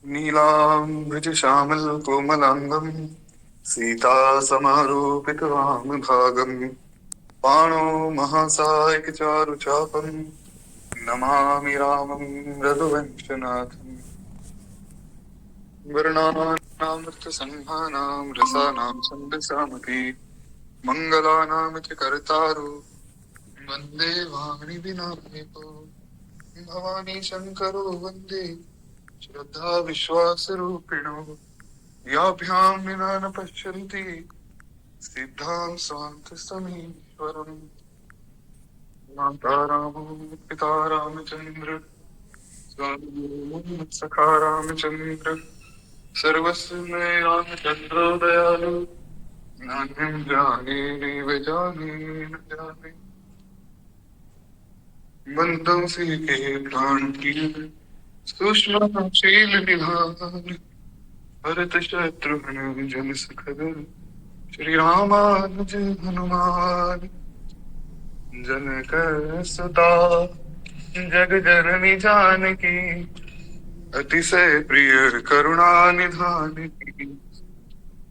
नीलाम्बुजश्यामलकोमलाङ्गं सीतासमारोपितवामभागं बाणो महासायकचारुचापं नमामि रामं रघुवंशनाथम्। वर्णानामृतसंहानां रसानां छन्दसामपि मङ्गलानां च कर्तारो वन्दे वाणिविनायको भवानी शङ्करो वन्दे श्रद्धा विश्वासरूपिणो याभ्यां विना न पश्यन्ति सिद्धां स्वान्तसमीश्वरम्। माता रामो पिता रामचन्द्र स्वामी सखा रामचन्द्र सर्वस्य मे रामचन्द्रो दयालु नान्यं जाने नैव जाने न जाने। बन्धुं सीते प्राणप्रिय सूक्ष्मशील निधान भरत शत्रुघ्न जन सुखद श्री रामानुज हनुमान जनक सुता जग जननी जानकी अतिशय प्रिय करुणा निधान की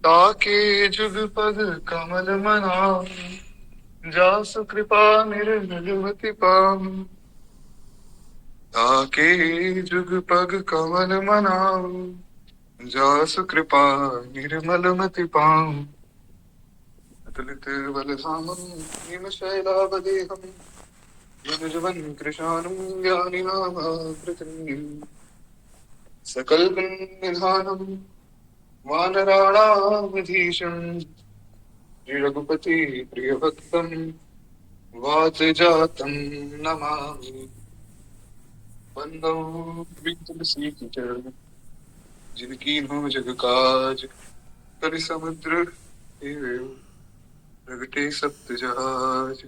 ताके जुग पद कमल मनाम जासु कृपा निर्मलमति पाम ताके जुग पग कमल मनाम जासु कृपा निर्मलमति पाम अतुलित बलधामं भीमशैलावदेहं जगज्जीवन् कृशानं ज्ञानिनामावृतम् सकलं निधानं वानराणामधीशं श्रीरघुपति प्रियभक्तं वातजातं नमामि। बंदो तुलसीचर जिनकी हो जग काज कर समुद्र प्रगटे सप्त जहाज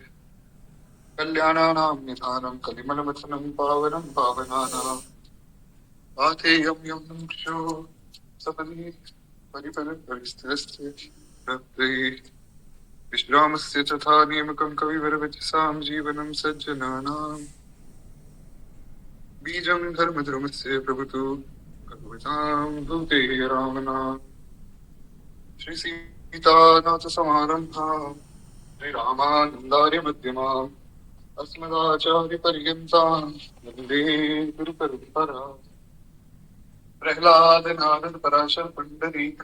कल्याणानां निधानं कलिमलमथनं पावनं पावनानां पाथेयं यं शो सपदि परिपद परिस्थिरस्य विश्रामस्य तथा नियमकं कविवरवचसां जीवनं सज्जनानां बीजं धर्मधर्मस्य प्रभुतो भगवतां भूते रामनाम श्री सीतानाथ समारंभां श्रीरामानन्दार्य मध्यमाम् अस्मदाचार्यपर्यन्तां वन्दे गुरुपरम्परा। प्रह्लाद नारद पराशर पुंडरीक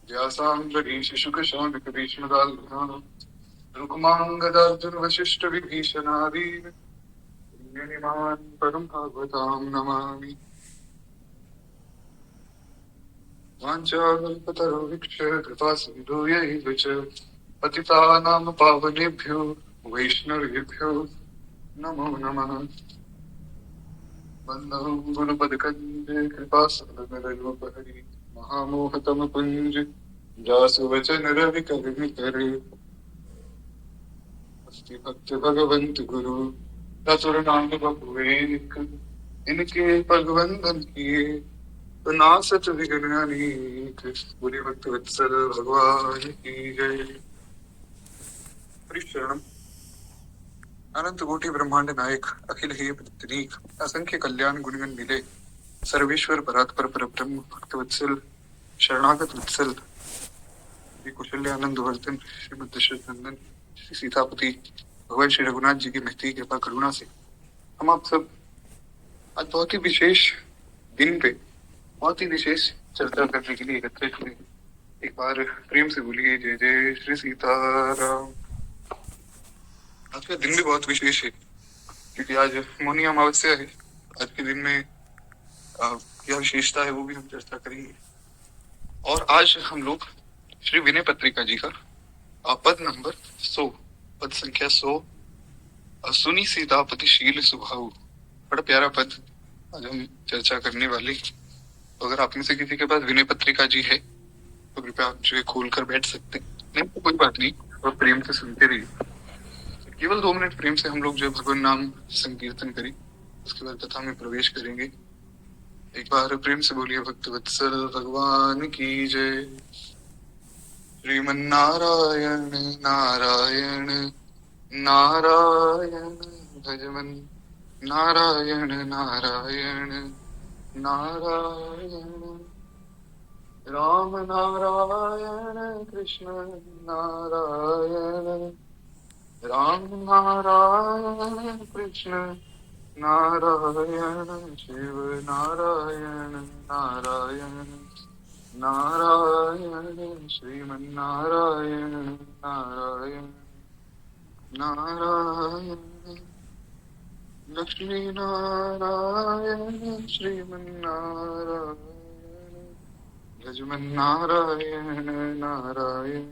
व्यासांबरीश शुक शौनक भीष्मदाल्भ्यां रुक्माङ्गदार्जुन वसिष्ठ विभीषणादीन पुण्यनिमान् परं भागवतां नमामि। वाञ्छाकल्पतरुभिक्ष कृपा सिन्धुभ्यैव च पतितानां पावनेभ्यो वैष्णवेभ्यो नमो नमः। बन्धुं गुरुपदकन्दे कृपा सन्दनरूपहरि महामोहतमपुञ्ज जासुवचन रवि करविकर अस्ति भक्त भगवंत गुरु चतुर नाम बपुएक इनके पगवंदन किए तो नासत विघ्न अनेक। पूरी भक्त वत्सल भगवान की जय। परिशरणम अनंत कोटि ब्रह्मांड नायक अखिल हे प्रतीक असंख्य कल्याण गुणगण मिले सर्वेश्वर परात्पर परब्रह्म भक्त वत्सल शरणागत वत्सल श्री कुशल्यानंद वर्धन श्रीमद दशरथ नंदन श्री सीतापति भगवान श्री रघुनाथ जी की महती कृपा करुणा से हम आप सब आज बहुत ही विशेष दिन पे बहुत ही विशेष चर्चा करने के लिए एकत्रित हुए। एक बार प्रेम से बोलिए जय जय श्री सीताराम। आज का दिन भी बहुत विशेष है क्योंकि आज मौनी अमावस्या है। आज के दिन में क्या विशेषता है वो भी हम चर्चा करेंगे। और आज हम लोग श्री विनय पत्रिका जी का पद नंबर 100 पद संख्या 100 सुनी सीतापति शील स्वभाव बड़ा प्यारा पद आज हम चर्चा करने वाले। तो अगर आप में से किसी के पास विनय पत्रिका जी है तो कृपया आप जो है खोल कर बैठ सकते हैं। नहीं तो कोई बात नहीं, और प्रेम से सुनते रहिए। केवल 2 मिनट प्रेम से हम लोग जो भगवान नाम संकीर्तन करें, उसके बाद कथा में प्रवेश करेंगे। एक बार प्रेम से बोलिए भक्त वत्सल भगवान की जय। श्रीमन्नारायण नारायण नारायण भजमन नारायण नारायण नारायण राम नारायण कृष्ण नारायण राम नारायण कृष्ण नारायण शिव नारायण नारायण नारायण श्रीमन्नारायण नारायण नारायण लक्ष्मी नारायण श्रीमन्नारायण यजमन्नारायण नारायण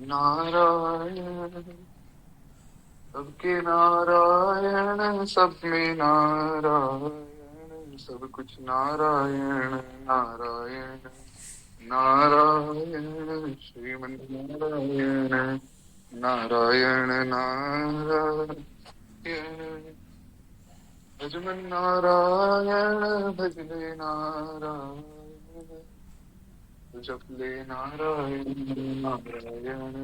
नारायण सबके नारायण सब में नारायण सब कुछ नारायण नारायण नारायण श्रीमन्नारायण नारायण नारायण भजमन्नारायण भजले नारायण जपले नारायण नारायण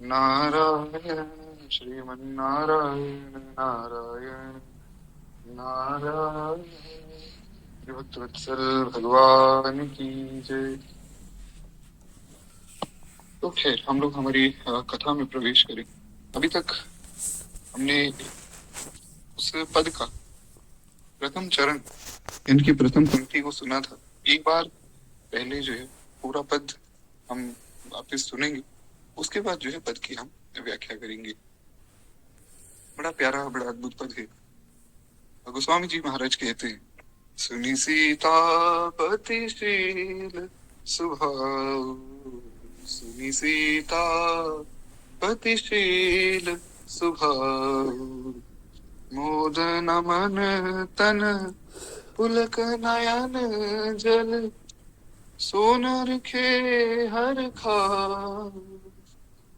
नारायण श्रीमन्नारायण नारायण नारायण भक्तवत्सल भगवान की जय। तो खैर हम लोग हमारी कथा में प्रवेश करें। अभी तक हमने उस पद का प्रथम चरण इनकी प्रथम पंक्ति को सुना था। एक बार पहले जो है पूरा पद हम वापस सुनेंगे, उसके बाद जो है पद की हम व्याख्या करेंगे। बड़ा प्यारा बड़ा अद्भुत पद है। गोस्वामी जी महाराज कहते हैं, सुनी सीतापतिशील स्वभाव सुनी सीतापतिशील स्वभाव मोदन मन तन पुलक नयन जल सोनर खे हर खाव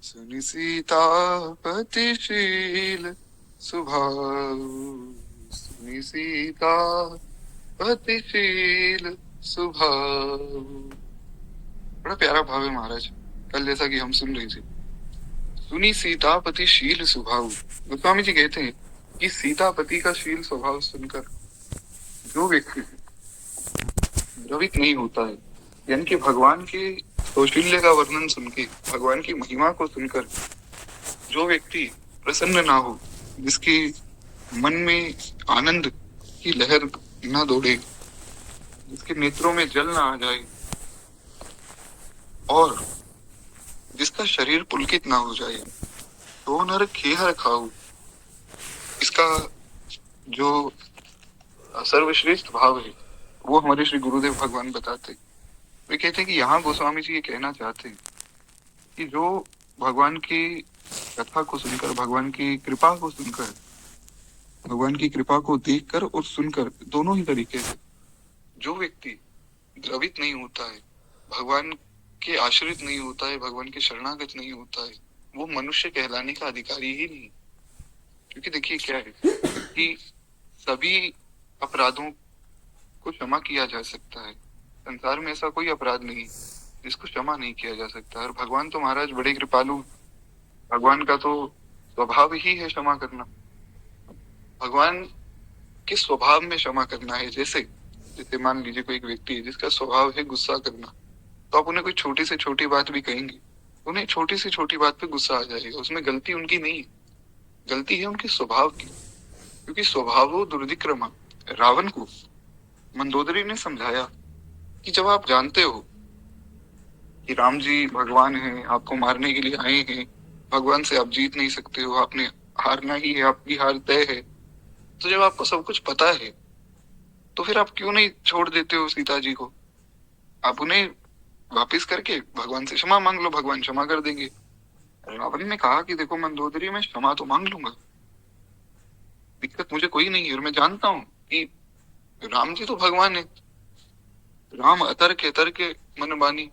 सुनि सीतापतिशील स्वभाव सुनि सीतापतिशील स्वभाव। बड़ा प्यारा भाव है महाराज। कल जैसा कि हम सुन रहे थे, सुनी सीतापतिशील स्वभाव। गोस्वामी जी कहते हैं कि सीतापति का शील स्वभाव सुनकर जो व्यक्ति द्रवित नहीं होता है, यानी कि भगवान के कौशल्य का वर्णन सुन के, भगवान की महिमा को सुनकर जो व्यक्ति प्रसन्न ना हो, जिसके मन में आनंद की लहर न दौड़े, जिसके नेत्रों में जल ना आ जाए और जिसका शरीर पुलकित ना हो जाए, तो नर खेहर खाऊ, इसका जो सर्वश्रेष्ठ भाव है वो हमारे श्री गुरुदेव भगवान बताते। वे कहते हैं कि यहाँ गोस्वामी जी ये कहना चाहते हैं कि जो भगवान की कथा को सुनकर, भगवान की कृपा को सुनकर, भगवान की कृपा को देखकर और सुनकर, दोनों ही तरीके से जो व्यक्ति द्रवित नहीं होता है, भगवान के आश्रित नहीं होता है, भगवान के शरणागत नहीं होता है, वो मनुष्य कहलाने का अधिकारी ही नहीं। क्योंकि देखिए क्या है कि सभी अपराधों को क्षमा किया जा सकता है। संसार में ऐसा कोई अपराध नहीं जिसको क्षमा नहीं किया जा सकता। और भगवान तो महाराज बड़े कृपालु, भगवान का तो स्वभाव ही है क्षमा करना। भगवान के स्वभाव में क्षमा करना है। जैसे जैसे मान लीजिए कोई एक व्यक्ति है जिसका स्वभाव है गुस्सा करना, तो आप उन्हें कोई छोटी से छोटी बात भी कहेंगे, उन्हें छोटी से छोटी बात पे गुस्सा आ जाएगा। उसमें गलती उनकी नहीं है, गलती है उनके स्वभाव की। क्योंकि स्वभावो दुर्दिक्रमा, रावण को मंदोदरी ने समझाया कि जब आप जानते हो कि राम जी भगवान हैं, आपको मारने के लिए आए हैं, भगवान से आप जीत नहीं सकते हो, आपने हारना ही है, आपकी हार तय है, तो जब आपको सब कुछ पता है तो फिर आप क्यों नहीं छोड़ देते हो सीता जी को? आप उन्हें वापिस करके भगवान से क्षमा मांग लो, भगवान क्षमा कर देंगे। रावण ने कहा कि देखो मंदोदरी, मैं क्षमा तो मांग लूंगा, दिक्कत मुझे कोई नहीं है, और मैं जानता हूँ कि राम जी तो भगवान है, राम अतर्क है, तर्क मन मानी,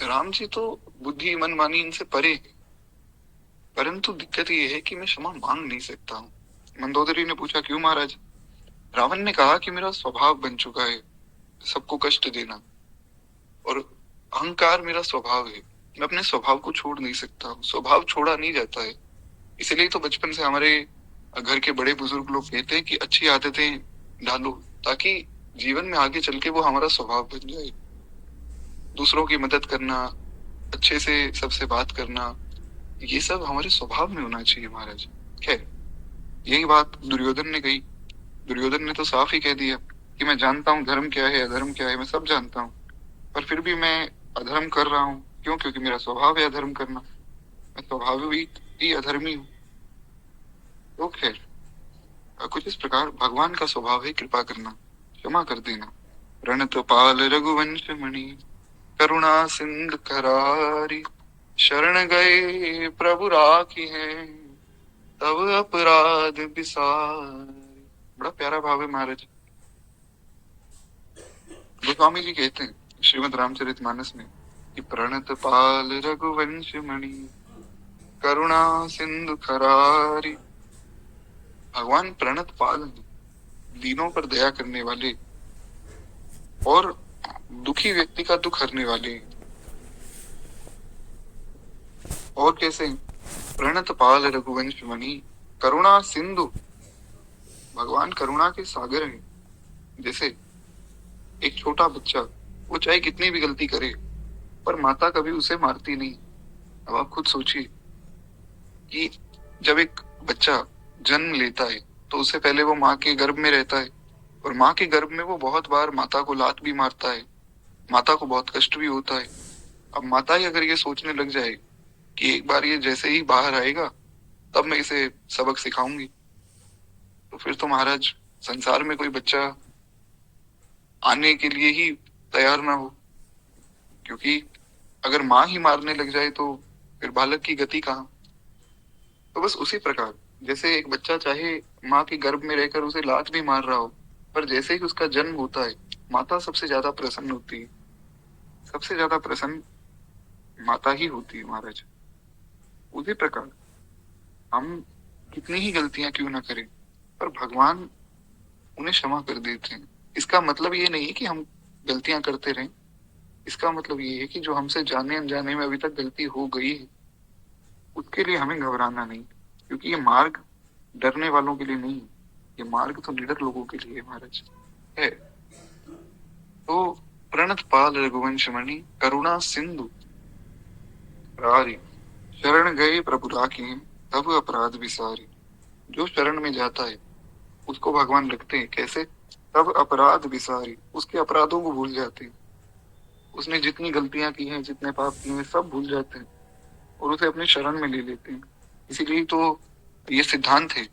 राम जी तो बुद्धि मन मानी इनसे परे है। परंतु दिक्कत ये है कि मैं क्षमा मांग नहीं सकता हूँ। मंदोदरी ने पूछा क्यों महाराज? रावण ने कहा कि मेरा स्वभाव बन चुका है सबको कष्ट देना, और अहंकार मेरा स्वभाव है, मैं अपने स्वभाव को छोड़ नहीं सकता हूँ, स्वभाव छोड़ा नहीं जाता है। इसलिए तो बचपन से हमारे घर के बड़े बुजुर्ग लोग कहते हैं कि अच्छी आदतें डालो ताकि जीवन में आगे चल के वो हमारा स्वभाव बन जाए। दूसरों की मदद करना, अच्छे से सबसे बात करना, ये सब हमारे स्वभाव में होना चाहिए महाराज। खैर, यही बात दुर्योधन ने कही। दुर्योधन ने तो साफ ही कह दिया कि मैं जानता हूँ धर्म क्या है अधर्म क्या है, मैं सब जानता हूँ, पर फिर भी मैं अधर्म कर रहा हूँ। क्यों? क्योंकि मेरा स्वभाव है अधर्म करना, मैं स्वभाविक ही अधर्मी हूँ। तो खैर, कुछ इस प्रकार भगवान का स्वभाव है कृपा करना, क्षमा कर देना। रणत पाल रघुवंश मणि, करुणा सिंधु करारी, शरण गए प्रभु राखी है, तब अपराध बिसारी। बड़ा प्यारा भाव है महाराज। गोस्वामी जी कहते हैं श्रीमद् रामचरितमानस में कि प्रणत पाल रघुवंश मणि, करुणा सिंधु खरारी। भगवान प्रणत पाल हैं, दीनों पर दया करने वाले और दुखी व्यक्ति का दुख हरने वाले। और कैसे? प्रणत पाल रघुवंश मणि, करुणा सिंधु। भगवान करुणा के सागर हैं। जैसे एक छोटा बच्चा, वो चाहे कितनी भी गलती करे, पर माता कभी उसे मारती नहीं। अब आप खुद सोचिए कि जब एक बच्चा जन्म लेता है तो उससे पहले वो माँ के गर्भ में रहता है, और माँ के गर्भ में वो बहुत बार माता को लात भी मारता है, माता को बहुत कष्ट भी होता है। अब माता ही अगर ये सोचने लग जाए कि एक बार ये जैसे ही बाहर आएगा तब मैं इसे सबक सिखाऊंगी, तो फिर तो महाराज संसार में कोई बच्चा आने के लिए ही तैयार ना हो। क्योंकि अगर माँ ही मारने लग जाए तो फिर बालक की गति कहाँ? तो बस उसी प्रकार, जैसे एक बच्चा चाहे माँ के गर्भ में रहकर उसे लात भी मार रहा हो, पर जैसे ही उसका जन्म होता है माता सबसे ज्यादा प्रसन्न होती है। सबसे ज्यादा प्रसन्न माता ही होती है महाराज। उसी प्रकार हम कितनी ही गलतियां क्यों ना करें, पर भगवान उन्हें क्षमा कर देते हैं। इसका मतलब ये नहीं है कि हम गलतियां करते रहें। इसका मतलब ये है कि जो हमसे जाने अनजाने में अभी तक गलती हो गई है उसके लिए हमें घबराना नहीं, क्योंकि ये मार्ग डरने वालों के लिए नहीं है, ये मार्ग तो निडर लोगों के लिए महाराज है। तो प्रणत पाल रघुवंश मणि, करुणा सिंधु रारी, शरण गए प्रभु राखी, तब अपराध विसारी। जो शरण में जाता है उसको भगवान रखते हैं। कैसे? तब अपराध विसारी, उसके अपराधों को भूल जाते हैं। उसने जितनी गलतियां की हैं, जितने पाप किए हैं, सब भूल जाते हैं और उसे अपने शरण में ले लेते हैं। इसीलिए तो ये सिद्धांत है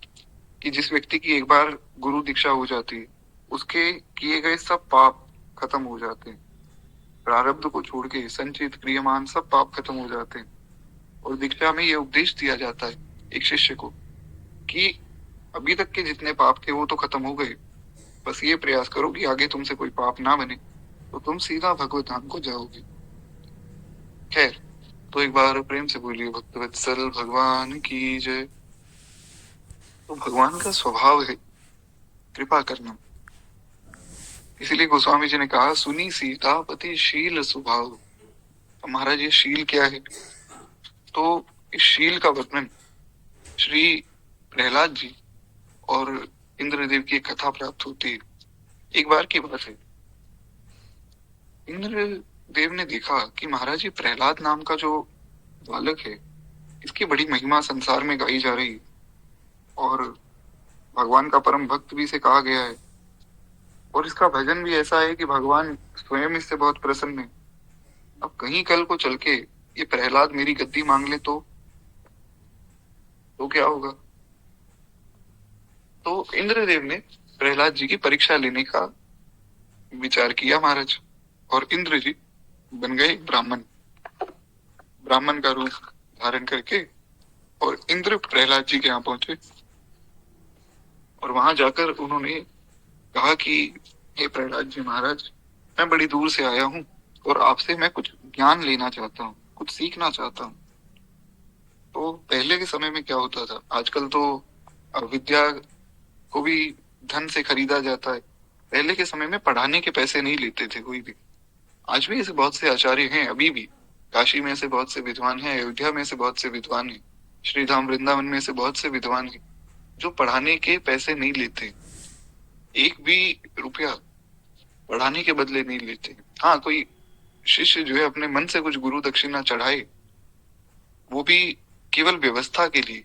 कि जिस व्यक्ति की एक बार गुरु दीक्षा हो जाती है उसके किए गए सब पाप खत्म हो जाते हैं। प्रारब्ध को छोड़ के संचित क्रियमान सब पाप खत्म हो जाते हैं। और दीक्षा में ये उपदेश दिया जाता है एक शिष्य को कि अभी तक के जितने पाप थे वो तो खत्म हो गए, बस ये प्रयास करो कि आगे तुमसे कोई पाप ना बने, तो तुम सीधा भगवत धाम को जाओगे। खैर, तो एक बार प्रेम से बोलिए भक्तवत्सल भगवान की जय। तो भगवान का स्वभाव है कृपा करना। इसीलिए गोस्वामी जी ने कहा सुनी सीतापति शील स्वभाव। तो महाराज ये शील क्या है? तो इस शील का वर्णन श्री प्रहलाद जी और इंद्रदेव की एक कथा प्राप्त होती है। एक बार की बात है, इंद्रदेव ने देखा कि महाराज ये प्रहलाद नाम का जो बालक है इसकी बड़ी महिमा संसार में गाई जा रही है और भगवान का परम भक्त भी इसे कहा गया है, और इसका भजन भी ऐसा है कि भगवान स्वयं इससे बहुत प्रसन्न है। अब कहीं कल को चल के ये प्रहलाद मेरी गद्दी मांग ले तो क्या होगा? तो इंद्रदेव ने प्रहलाद जी की परीक्षा लेने का विचार किया महाराज, और इंद्र जी बन गए ब्राह्मण। ब्राह्मण का रूप धारण करके और इंद्र प्रहलाद जी के यहाँ पहुंचे और वहां जाकर उन्होंने कहा कि हे प्रहलाद जी महाराज, मैं बड़ी दूर से आया हूँ और आपसे मैं कुछ ज्ञान लेना चाहता हूँ, कुछ सीखना चाहता हूँ। तो पहले के समय में क्या होता था, आजकल तो विद्या को भी धन से खरीदा जाता है। पहले के समय में पढ़ाने के पैसे नहीं लेते थे कोई भी। आज भी ऐसे बहुत से आचार्य हैं, अभी भी काशी में से बहुत से विद्वान हैं, अयोध्या में से बहुत से विद्वान हैं, श्री धाम वृंदावन में से बहुत से विद्वान हैं जो पढ़ाने के पैसे नहीं लेते। एक भी रुपया पढ़ाने के बदले नहीं लेते। हाँ, कोई शिष्य जो है अपने मन से कुछ गुरु दक्षिणा चढ़ाए, वो भी केवल व्यवस्था के लिए,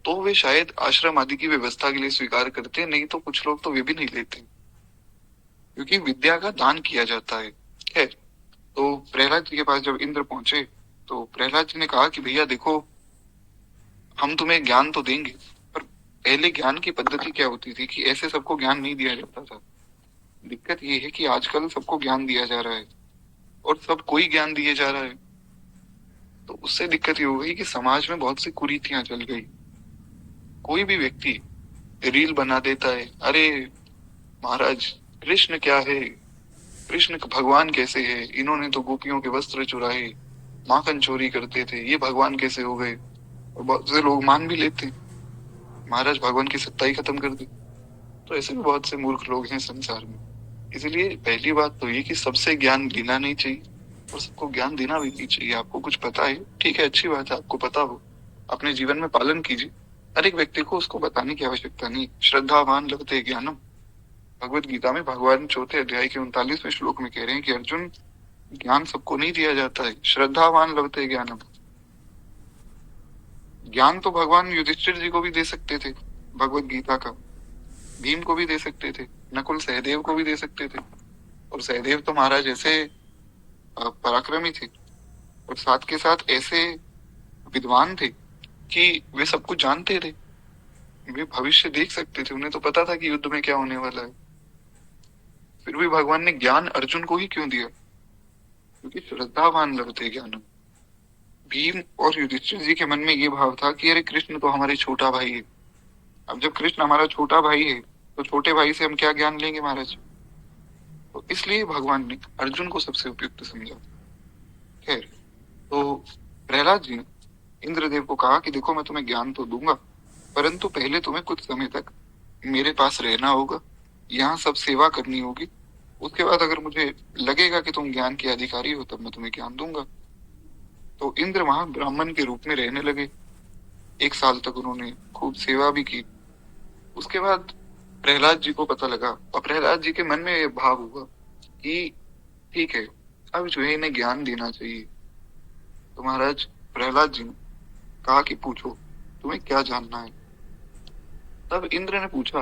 तो वे शायद आश्रम आदि की व्यवस्था के लिए स्वीकार करते हैं, नहीं तो कुछ लोग तो वे भी नहीं लेते, क्योंकि विद्या का दान किया जाता है। खैर, तो प्रहलाद जी के पास जब इंद्र पहुंचे, तो प्रहलाद जी ने कहा कि भैया देखो, हम तुम्हें ज्ञान तो देंगे, पर पहले ज्ञान की पद्धति क्या होती थी कि ऐसे सबको ज्ञान नहीं दिया जाता था। दिक्कत ये है कि आजकल सबको ज्ञान दिया जा रहा है और सब कोई ज्ञान दिए जा रहा है, तो उससे दिक्कत ये हो गई कि समाज में बहुत सी कुरीतियां चल गई। कोई भी व्यक्ति रील बना देता है, अरे महाराज कृष्ण क्या है, कृष्ण भगवान कैसे है, इन्होंने तो गोपियों के वस्त्र चुराए, माखन चोरी करते थे, ये भगवान कैसे हो गए। और बहुत से लोग मान भी लेते हैं, महाराज भगवान की सत्ता ही खत्म कर दी। तो ऐसे भी बहुत से मूर्ख लोग हैं संसार में। इसलिए पहली बात तो ये कि सबसे ज्ञान लेना नहीं चाहिए और सबको ज्ञान देना भी नहीं चाहिए। आपको कुछ पता है, ठीक है, अच्छी बात है, आपको पता हो, अपने जीवन में पालन कीजिए। हर एक व्यक्ति को उसको बताने की आवश्यकता नहीं। श्रद्धावान लभते ज्ञानम, भगवत गीता में भगवान चौथे अध्याय के 39वें श्लोक में कह रहे हैं कि अर्जुन, ज्ञान सबको नहीं दिया जाता है, श्रद्धावान लभते ज्ञानम। ज्ञान तो भगवान युधिष्ठिर जी को भी दे सकते थे, भगवत गीता का, भीम को भी दे सकते थे, नकुल सहदेव को भी दे सकते थे। और सहदेव तो महाराज ऐसे पराक्रमी थे और साथ के साथ ऐसे विद्वान थे कि वे सब कुछ जानते थे, वे भविष्य देख सकते थे, उन्हें तो पता था कि युद्ध में क्या होने वाला है। फिर भी भगवान ने ज्ञान अर्जुन को ही क्यों दिया? क्योंकि श्रद्धावान लभते ज्ञानम। भीम और युधिष्ठिर जी के मन में ये भाव था कि अरे कृष्ण तो हमारे छोटा भाई है, अब जब कृष्ण हमारा छोटा भाई है तो छोटे भाई से हम क्या ज्ञान लेंगे महाराज। तो इसलिए भगवान ने अर्जुन को सबसे उपयुक्त समझा। खैर, तो प्रहलाद जी ने इंद्रदेव को कहा कि देखो, मैं तुम्हें ज्ञान तो दूंगा, परंतु पहले तुम्हें कुछ समय तक मेरे पास रहना होगा, यहाँ सब सेवा करनी होगी। उसके बाद अगर मुझे लगेगा कि तुम ज्ञान के अधिकारी हो, तब मैं तुम्हें ज्ञान दूंगा। तो इंद्र वहां ब्राह्मण के रूप में रहने लगे। 1 साल तक उन्होंने खूब सेवा भी की। उसके बाद प्रहलाद जी को पता लगा और प्रहलाद जी के मन में ये भाव हुआ कि ठीक है, अब जो है इन्हें ज्ञान देना चाहिए। तो महाराज प्रहलाद जी ने कहा कि पूछो, तुम्हें क्या जानना है। तब इंद्र ने पूछा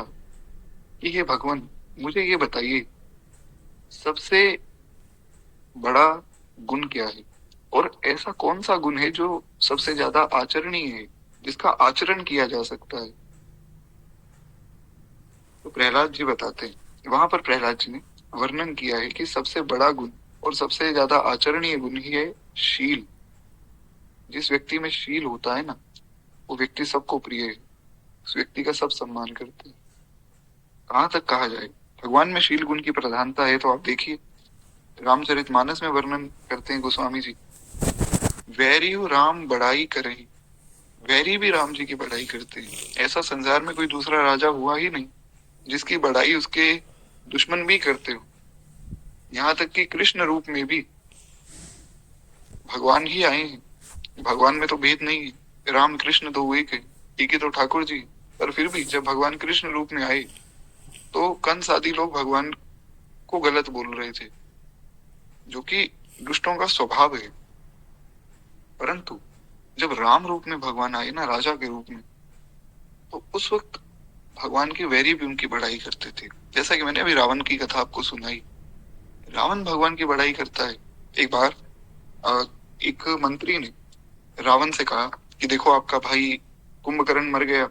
कि हे भगवान, मुझे ये बताइए, सबसे बड़ा गुण क्या है, और ऐसा कौन सा गुण है जो सबसे ज्यादा आचरणीय है, जिसका आचरण किया जा सकता है। तो प्रहलाद जी बताते हैं, वहां पर प्रहलाद जी ने वर्णन किया है कि सबसे बड़ा गुण और सबसे ज्यादा आचरणीय गुण ही है शील। जिस व्यक्ति में शील होता है ना, वो व्यक्ति सबको प्रिय है, उस व्यक्ति का सब सम्मान करते हैं। कहाँ तक कहा जाए, भगवान में शील गुण की प्रधानता है तो आप देखिए, रामचरितमानस में वर्णन करते हैं गोस्वामी जी, वैरी राम बड़ाई करें, वैरी भी राम जी की बड़ाई करते हैं। ऐसा संसार में कोई दूसरा राजा हुआ ही नहीं जिसकी बड़ाई उसके दुश्मन भी करते हो। यहाँ तक कि कृष्ण रूप में भी भगवान ही आए हैं, भगवान में तो भेद नहीं है, राम कृष्ण तो एक है, ठीक है, तो ठाकुर जी। पर फिर भी जब भगवान कृष्ण रूप में आए तो कंस आदि लोग भगवान को गलत बोल रहे थे, जो कि दुष्टों का स्वभाव है। परंतु जब राम रूप में भगवान आए ना, राजा के रूप में, तो उस वक्त भगवान के वैरी भी उनकी बड़ाई करते थे। जैसा कि मैंने अभी रावण की कथा आपको सुनाई, रावण भगवान की बड़ाई करता है। एक बार एक मंत्री ने रावण से कहा कि देखो, आपका भाई कुंभकर्ण मर गया,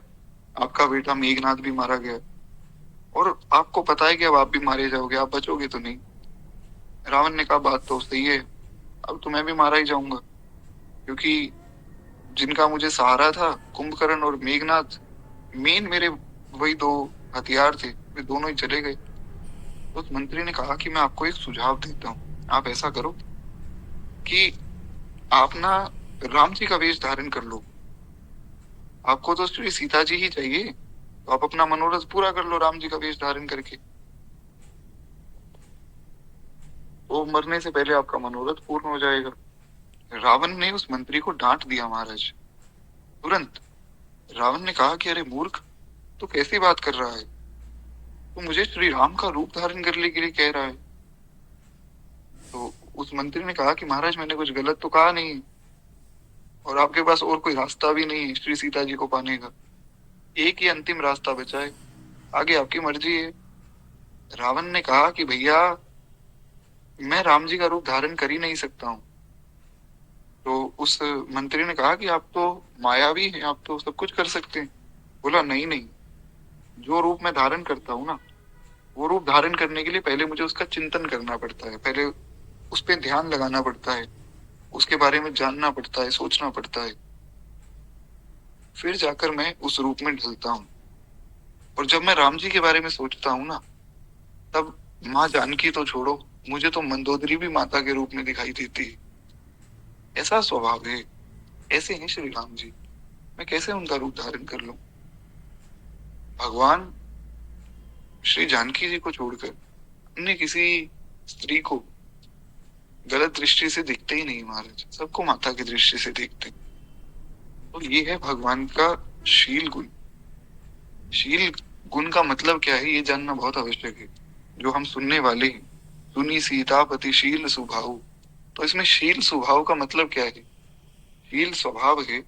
आपका बेटा मेघनाद भी मारा गया, और आपको पता है कि अब आप भी मारे जाओगे, आप बचोगे तो नहीं। रावण ने कहा, बात तो सही है, अब तो मैं भी मारा ही जाऊंगा, क्योंकि जिनका मुझे सहारा था, कुंभकर्ण और मेघनाद, मेन मेरे वही 2 हथियार थे, वे दोनों ही चले गए। तो उस मंत्री ने कहा कि मैं आपको एक सुझाव देता हूँ, आप ऐसा करो कि आप ना राम जी का वेश धारण कर लो। आपको तो श्री सीता जी ही चाहिए, तो आप अपना मनोरथ पूरा कर लो राम जी का वेश धारण करके, तो मरने से पहले आपका मनोरथ पूर्ण हो जाएगा। रावण ने उस मंत्री को डांट दिया महाराज, तुरंत। रावण ने कहा कि अरे मूर्ख, तू कैसी बात कर रहा है, तू मुझे श्री राम का रूप धारण करने के लिए कह रहा है, उस मंत्री ने कहा कि महाराज मैंने कुछ गलत तो कहा नहीं, और आपके पास और कोई रास्ता भी नहीं है श्री सीता जी को पाने का, एक ही अंतिम रास्ता बचा है, आगे आपकी मर्जी है। रावण ने कहा कि भैया मैं राम जी का रूप धारण कर ही नहीं सकता हूँ। तो उस मंत्री ने कहा कि आप तो मायावी हैं, आप तो सब कुछ कर सकते हैं। बोला नहीं नहीं, जो रूप मैं धारण करता हूँ ना, वो रूप धारण करने के लिए पहले मुझे उसका चिंतन करना पड़ता है, पहले उस पर ध्यान लगाना पड़ता है, उसके बारे में जानना पड़ता है, सोचना पड़ता है, फिर जाकर मैं उस रूप में ढलता हूँ। और जब मैं राम जी के बारे में सोचता हूँ ना, तब माँ जानकी तो छोड़ो, मुझे तो मंदोदरी भी माता के रूप में दिखाई देती है। ऐसा स्वभाव है, ऐसे हैं श्री राम जी, मैं कैसे उनका रूप धारण कर लूं। भगवान श्री जानकी जी को छोड़कर अन्य किसी स्त्री को गलत दृष्टि से देखते ही नहीं महाराज, सबको माता की दृष्टि से देखते हैं। तो ये है भगवान का शील गुण। शील गुण का मतलब क्या है ये जानना बहुत आवश्यक है, जो हम सुनने वाले हैं। सुनी सीतापति शील स्वभाव, तो इसमें शील स्वभाव का मतलब क्या है? शील स्वभाव है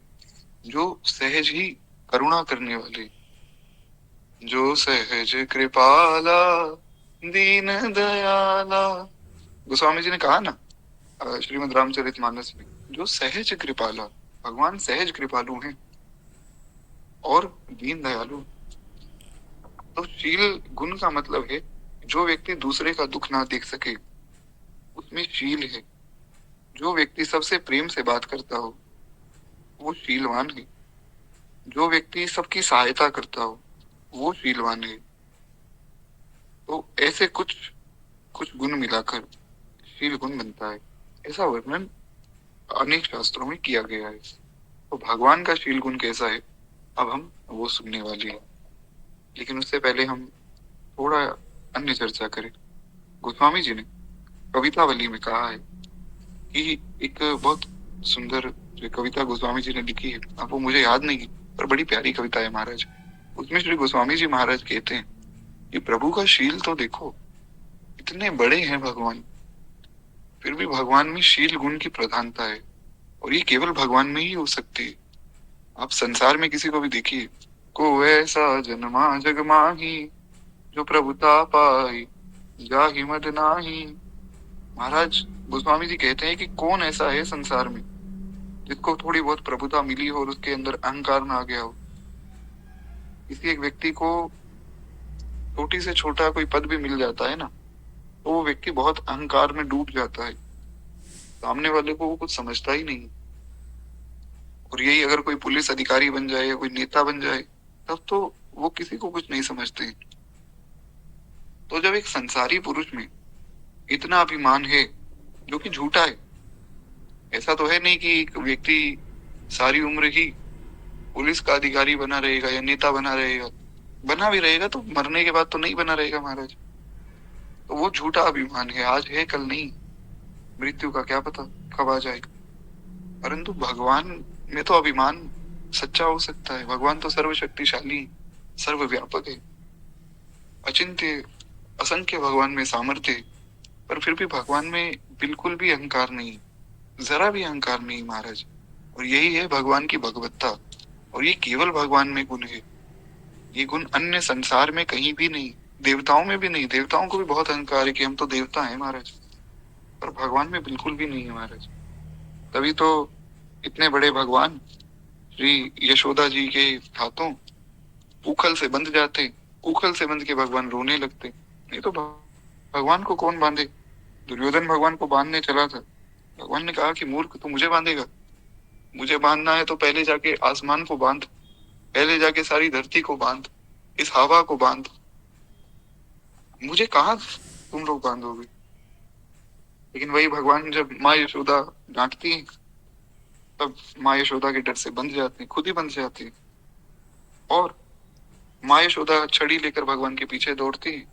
जो सहज ही करुणा करने वाले, जो सहज कृपाला दीन दयाला। गोस्वामी जी ने कहा ना श्रीमद् रामचरितमानस में, जो सहज कृपाला, भगवान सहज कृपालु हैं और दीन दयालु। तो शील गुण का मतलब है जो व्यक्ति दूसरे का दुख ना देख सके, उसमें शील है। जो व्यक्ति सबसे प्रेम से बात करता हो, वो शीलवान है। जो व्यक्ति सबकी सहायता करता हो, वो शीलवान है। तो ऐसे कुछ कुछ गुण मिलाकर शील गुण बनता है, ऐसा वर्णन अनेक शास्त्रों में किया गया है। तो भगवान का शील गुण कैसा है, अब हम वो सुनने वाले हैं। लेकिन उससे पहले हम थोड़ा अन्य चर्चा करें। गोस्वामी जी ने कवितावली में कहा है कि एक बहुत सुंदर जो कविता गोस्वामी जी ने लिखी है, अब वो मुझे याद नहीं, पर बड़ी प्यारी कविता है महाराज। उसमें श्री गोस्वामी जी महाराज कहते हैं कि प्रभु का शील तो देखो, इतने बड़े हैं भगवान, फिर भी भगवान में शील गुण की प्रधानता है, और ये केवल भगवान में ही हो सकती है। आप संसार में किसी को भी देखिए, को ऐसा जन्मा जग माही, जो प्रभुता पाई जाहि मद नाही। महाराज गोस्वामी जी कहते हैं कि कौन ऐसा है संसार में जिसको थोड़ी बहुत प्रभुता मिली हो और उसके अंदर अहंकार ना आ गया हो। किसी एक व्यक्ति को छोटी से छोटा कोई पद भी मिल जाता है ना, तो वो व्यक्ति बहुत अहंकार में डूब जाता है, सामने वाले को वो कुछ समझता ही नहीं। और यही अगर कोई पुलिस अधिकारी बन जाए या कोई नेता बन जाए, तब तो वो किसी को कुछ नहीं समझते। तो जब एक संसारी पुरुष में इतना अभिमान है, जो कि झूठा है, ऐसा तो है नहीं कि एक व्यक्ति सारी उम्र ही पुलिस का अधिकारी बना रहेगा या नेता बना रहेगा, बना भी रहेगा तो मरने के बाद तो नहीं बना रहेगा महाराज। तो वो झूठा अभिमान है, आज है कल नहीं, मृत्यु का क्या पता कब आ जाए। परंतु भगवान में तो अभिमान सच्चा हो सकता है। भगवान तो सर्वशक्तिशाली, सर्वव्यापक है, अचिंत्य, असंख्य भगवान में सामर्थ्य है, पर फिर भी भगवान में बिल्कुल भी अहंकार नहीं, जरा भी अहंकार नहीं महाराज। और यही है भगवान की भगवत्ता, और ये केवल भगवान में गुण है। ये गुण अन्य संसार में कहीं भी नहीं, देवताओं में भी नहीं। देवताओं को भी बहुत अहंकार है कि हम तो देवता हैं महाराज, पर भगवान में बिल्कुल भी नहीं है महाराज। तभी तो इतने बड़े भगवान श्री यशोदा जी के हाथों उखल से बंध जाते, उखल से बंध के भगवान रोने लगते। नहीं तो भगवान को कौन बांधे? दुर्योधन भगवान को बांधने चला था, भगवान ने कहा कि मूर्ख तू मुझे बांधेगा? मुझे बांधना है तो पहले जाके आसमान को बांध, पहले जाके सारी धरती को बांध, इस हवा को बांध, मुझे कहाँ तुम लोग बांधोगे? लेकिन वही भगवान जब माँ यशोदा डांटती है, तब माँ यशोदा के डर से बंध जाते हैं, खुद ही बंध जाते हैं। और माँ यशोदा छड़ी लेकर भगवान के पीछे दौड़ती है,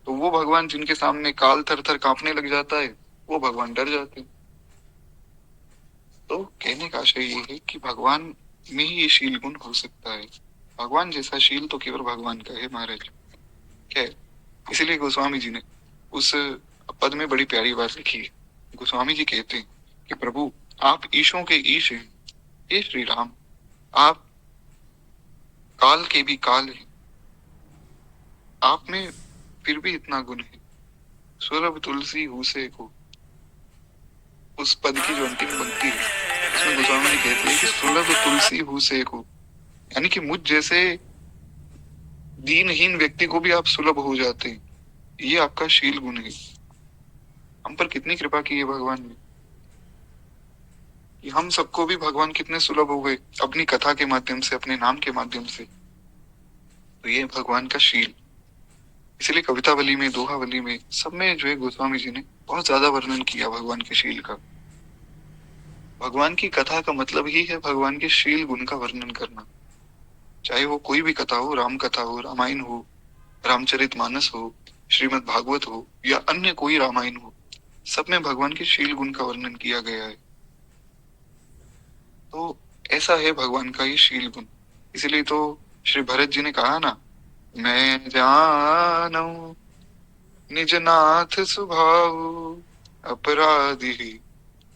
तो वो भगवान जिनके सामने काल थर थर कांपने लग जाता है, वो भगवान डर जाते हैं। तो कहने का आशय ये है कि भगवान में ही ये शील गुण हो सकता है। भगवान जैसा शील तो केवल भगवान का है महाराज। क्या है? इसीलिए गोस्वामी जी ने उस पद में बड़ी प्यारी बात लिखी है। गोस्वामी जी कहते हैं कि प्रभु आप ईशों के ईश हैं, हे श्री राम, आप काल के भी काल हैं, आप में फिर भी इतना गुण है। सुलभ तुलसी हूसे को, उस पद की जो अंतिम पंक्ति है उसमें गोस्वामी जी कहते हैं कि सुलभ तुलसी हूसे को, यानी कि मुझ जैसे दीनहीन व्यक्ति को भी आप सुलभ हो जाते हैं। ये आपका शील गुण है। हम पर कितनी कृपा की है भगवान ने कि हम सबको भी भगवान कितने सुलभ हो गए अपनी कथा के माध्यम से, अपने नाम के माध्यम से। तो ये भगवान का शील। इसलिए कवितावली में, दोहावली में, सब में जो है गोस्वामी जी ने बहुत ज्यादा वर्णन किया भगवान के शील का। भगवान की कथा का मतलब ही है भगवान के शील गुण का वर्णन करना। चाहे वो कोई भी कथा हो, राम कथा हो, रामायण हो, रामचरितमानस हो, श्रीमद् भागवत हो या अन्य कोई रामायण हो, सब में भगवान के शील गुण का वर्णन किया गया है। तो ऐसा है भगवान का ये शील गुण। इसलिए तो श्री भरत जी ने कहा ना, मैं जानू निज नाथ स्वभाव, अपराधी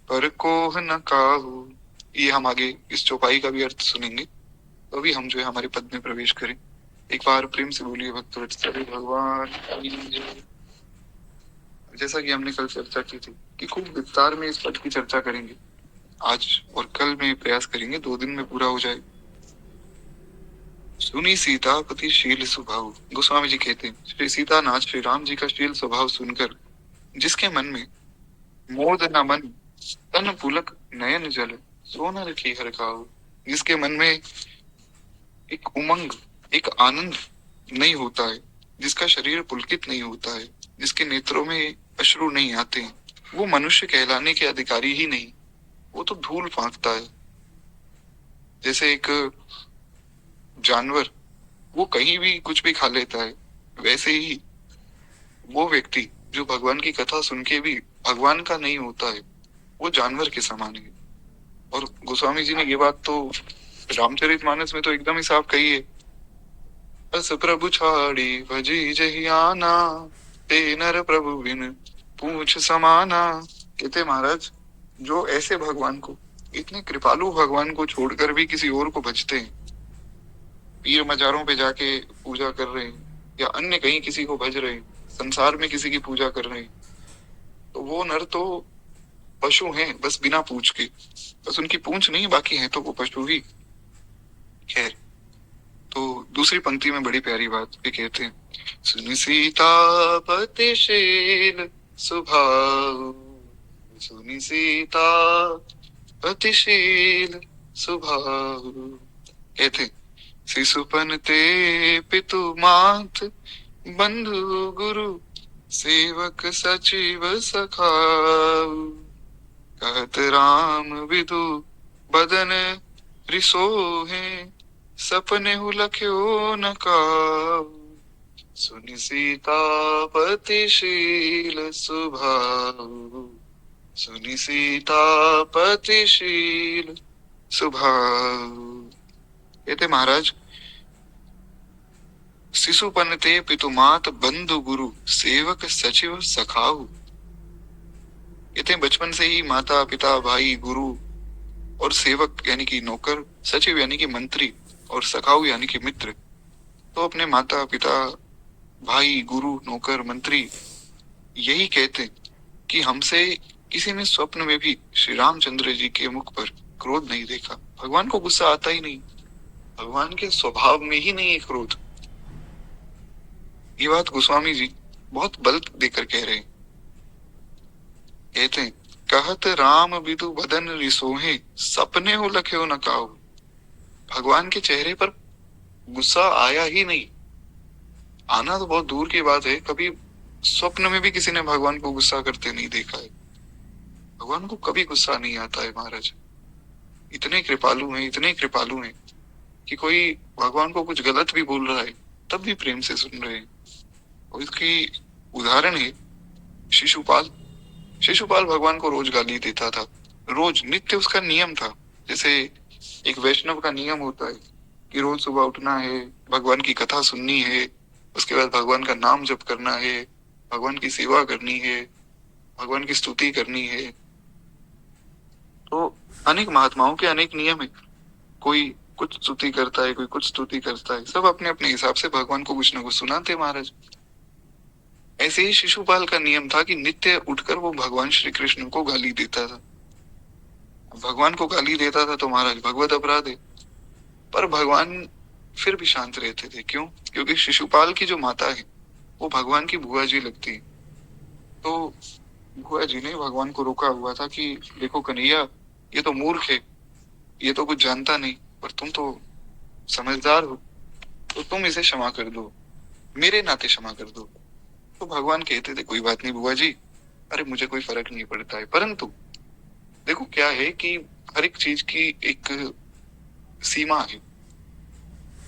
पर कोह न काहू। ये हम आगे इस चौपाई का भी अर्थ सुनेंगे। तो अभी हम जो है हमारे पद में प्रवेश करें। एक बार प्रेम से बोलिए भक्तवत्सल भगवान की जय। जैसा कि हमने कल चर्चा की थी कि खूब विस्तार में इस पद की चर्चा करेंगे। आज और कल में प्रयास करेंगे 2 दिन में पूरा हो जाए। सुनी सीतापति शील स्वभाव। गोस्वामी जी कहते हैं श्री सीतानाथ श्री राम जी का शील स्वभाव सुनकर जिसके मन में मोद न मन, तन पुलक नयन जल, सोनर की हर काऊ। जिसके मन में एक उमंग, एक आनंद नहीं होता है, जिसका शरीर पुलकित नहीं होता है, जिसके नेत्रों में अश्रु नहीं आते हैं, वो मनुष्य कहलाने के अधिकारी ही नहीं। वो तो धूल फांकता है। जैसे एक जानवर वो कहीं भी कुछ भी खा लेता है, वैसे ही वो व्यक्ति जो भगवान की कथा सुन के भी भगवान का नहीं होता है, वो जानवर के समान है। और गोस्वामी जी ने ये बात तो रामचरितमानस में तो एकदम ही साफ कही है, बस प्रभु छाड़ी भजी जहियाना, ते नर प्रभु बिन पूछ समाना। कहते महाराज, जो ऐसे भगवान को, इतने कृपालु भगवान को छोड़कर भी किसी और को भजते हैं, पीर मजारों पे जाके पूजा कर रहे हैं या अन्य कहीं किसी को भज रहे हैं, संसार में किसी की पूजा कर रहे हैं, तो वो नर तो पशु हैं बस बिना पूंछ के। बस उनकी पूंछ नहीं, बाकी है तो वो पशु ही। खैर, तो दूसरी पंक्ति में बड़ी प्यारी बात भी कहते हैं, सुन सीतापति शील स्वभाव, सुनी सीतापति शील स्वभाव। कहते हैं शिशुपन ते पितु मात, बंधु गुरु सेवक सचिव सखाऊ। कहत राम विदु बदन रिसोहे, सपने हु लख्यो न काऊ। सुनि सीतापति शील स्वभाव, सुनि सीतापति शील स्वभाव। कहते महाराज, शिशुपन ते पितुमात, बंधु गुरु सेवक सचिव सखाऊ। कहते बचपन से ही माता पिता भाई गुरु और सेवक यानी कि नौकर, सचिव यानी कि मंत्री, और सखाऊ यानी कि मित्र, तो अपने माता पिता भाई गुरु नौकर मंत्री यही कहते कि हमसे किसी ने स्वप्न में भी श्री रामचंद्र जी के मुख पर क्रोध नहीं देखा। भगवान को गुस्सा आता ही नहीं, भगवान के स्वभाव में ही नहीं है क्रोध। ये बात गोस्वामी जी बहुत बल देकर कह रहे हैं। कहते हैं कहत राम विदु बदन रिसोहे, सपने हो लख्यो न काऊ। भगवान के चेहरे पर गुस्सा आया ही नहीं। आना तो बहुत दूर की बात है, कभी स्वप्न में भी किसी ने भगवान को गुस्सा करते नहीं देखा है। भगवान को कभी गुस्सा नहीं आता है महाराज। इतने कृपालु हैं, इतने कृपालु हैं कि कोई भगवान को कुछ गलत भी बोल रहा है तब भी प्रेम से सुन रहे हैं। और इसकी उदाहरण है शिशुपाल। शिशुपाल भगवान को रोज गाली देता था, रोज, नित्य उसका नियम था। जैसे एक वैष्णव का नियम होता है कि रोज सुबह उठना है, भगवान की कथा सुननी है, उसके बाद भगवान का नाम जप करना है, भगवान की सेवा करनी है, भगवान की स्तुति करनी है, तो अनेक महात्माओं के अनेक नियम है। कोई कुछ स्तुति करता है, कोई कुछ स्तुति करता है, सब अपने अपने हिसाब से भगवान को कुछ ना कुछ सुनाते महाराज। ऐसे ही शिशुपाल का नियम था कि नित्य उठकर वो भगवान श्री कृष्ण को गाली देता था। भगवान को गाली देता था तो महाराज भगवत अपराध है। पर भगवान फिर भी शांत रहते थे। क्यों? क्योंकि शिशुपाल की जो माता है वो भगवान की बुआ जी लगती है। तो बुआ जी ने भगवान को रोका हुआ था कि देखो कन्हैया, ये तो मूर्ख है, ये तो कुछ जानता नहीं, पर तुम तो समझदार हो, तो तुम इसे क्षमा कर दो, मेरे नाते क्षमा कर दो। तो भगवान कहते थे कोई बात नहीं बुआ जी, अरे मुझे कोई फर्क नहीं पड़ता है। परंतु देखो क्या है कि हर एक चीज की एक सीमा है।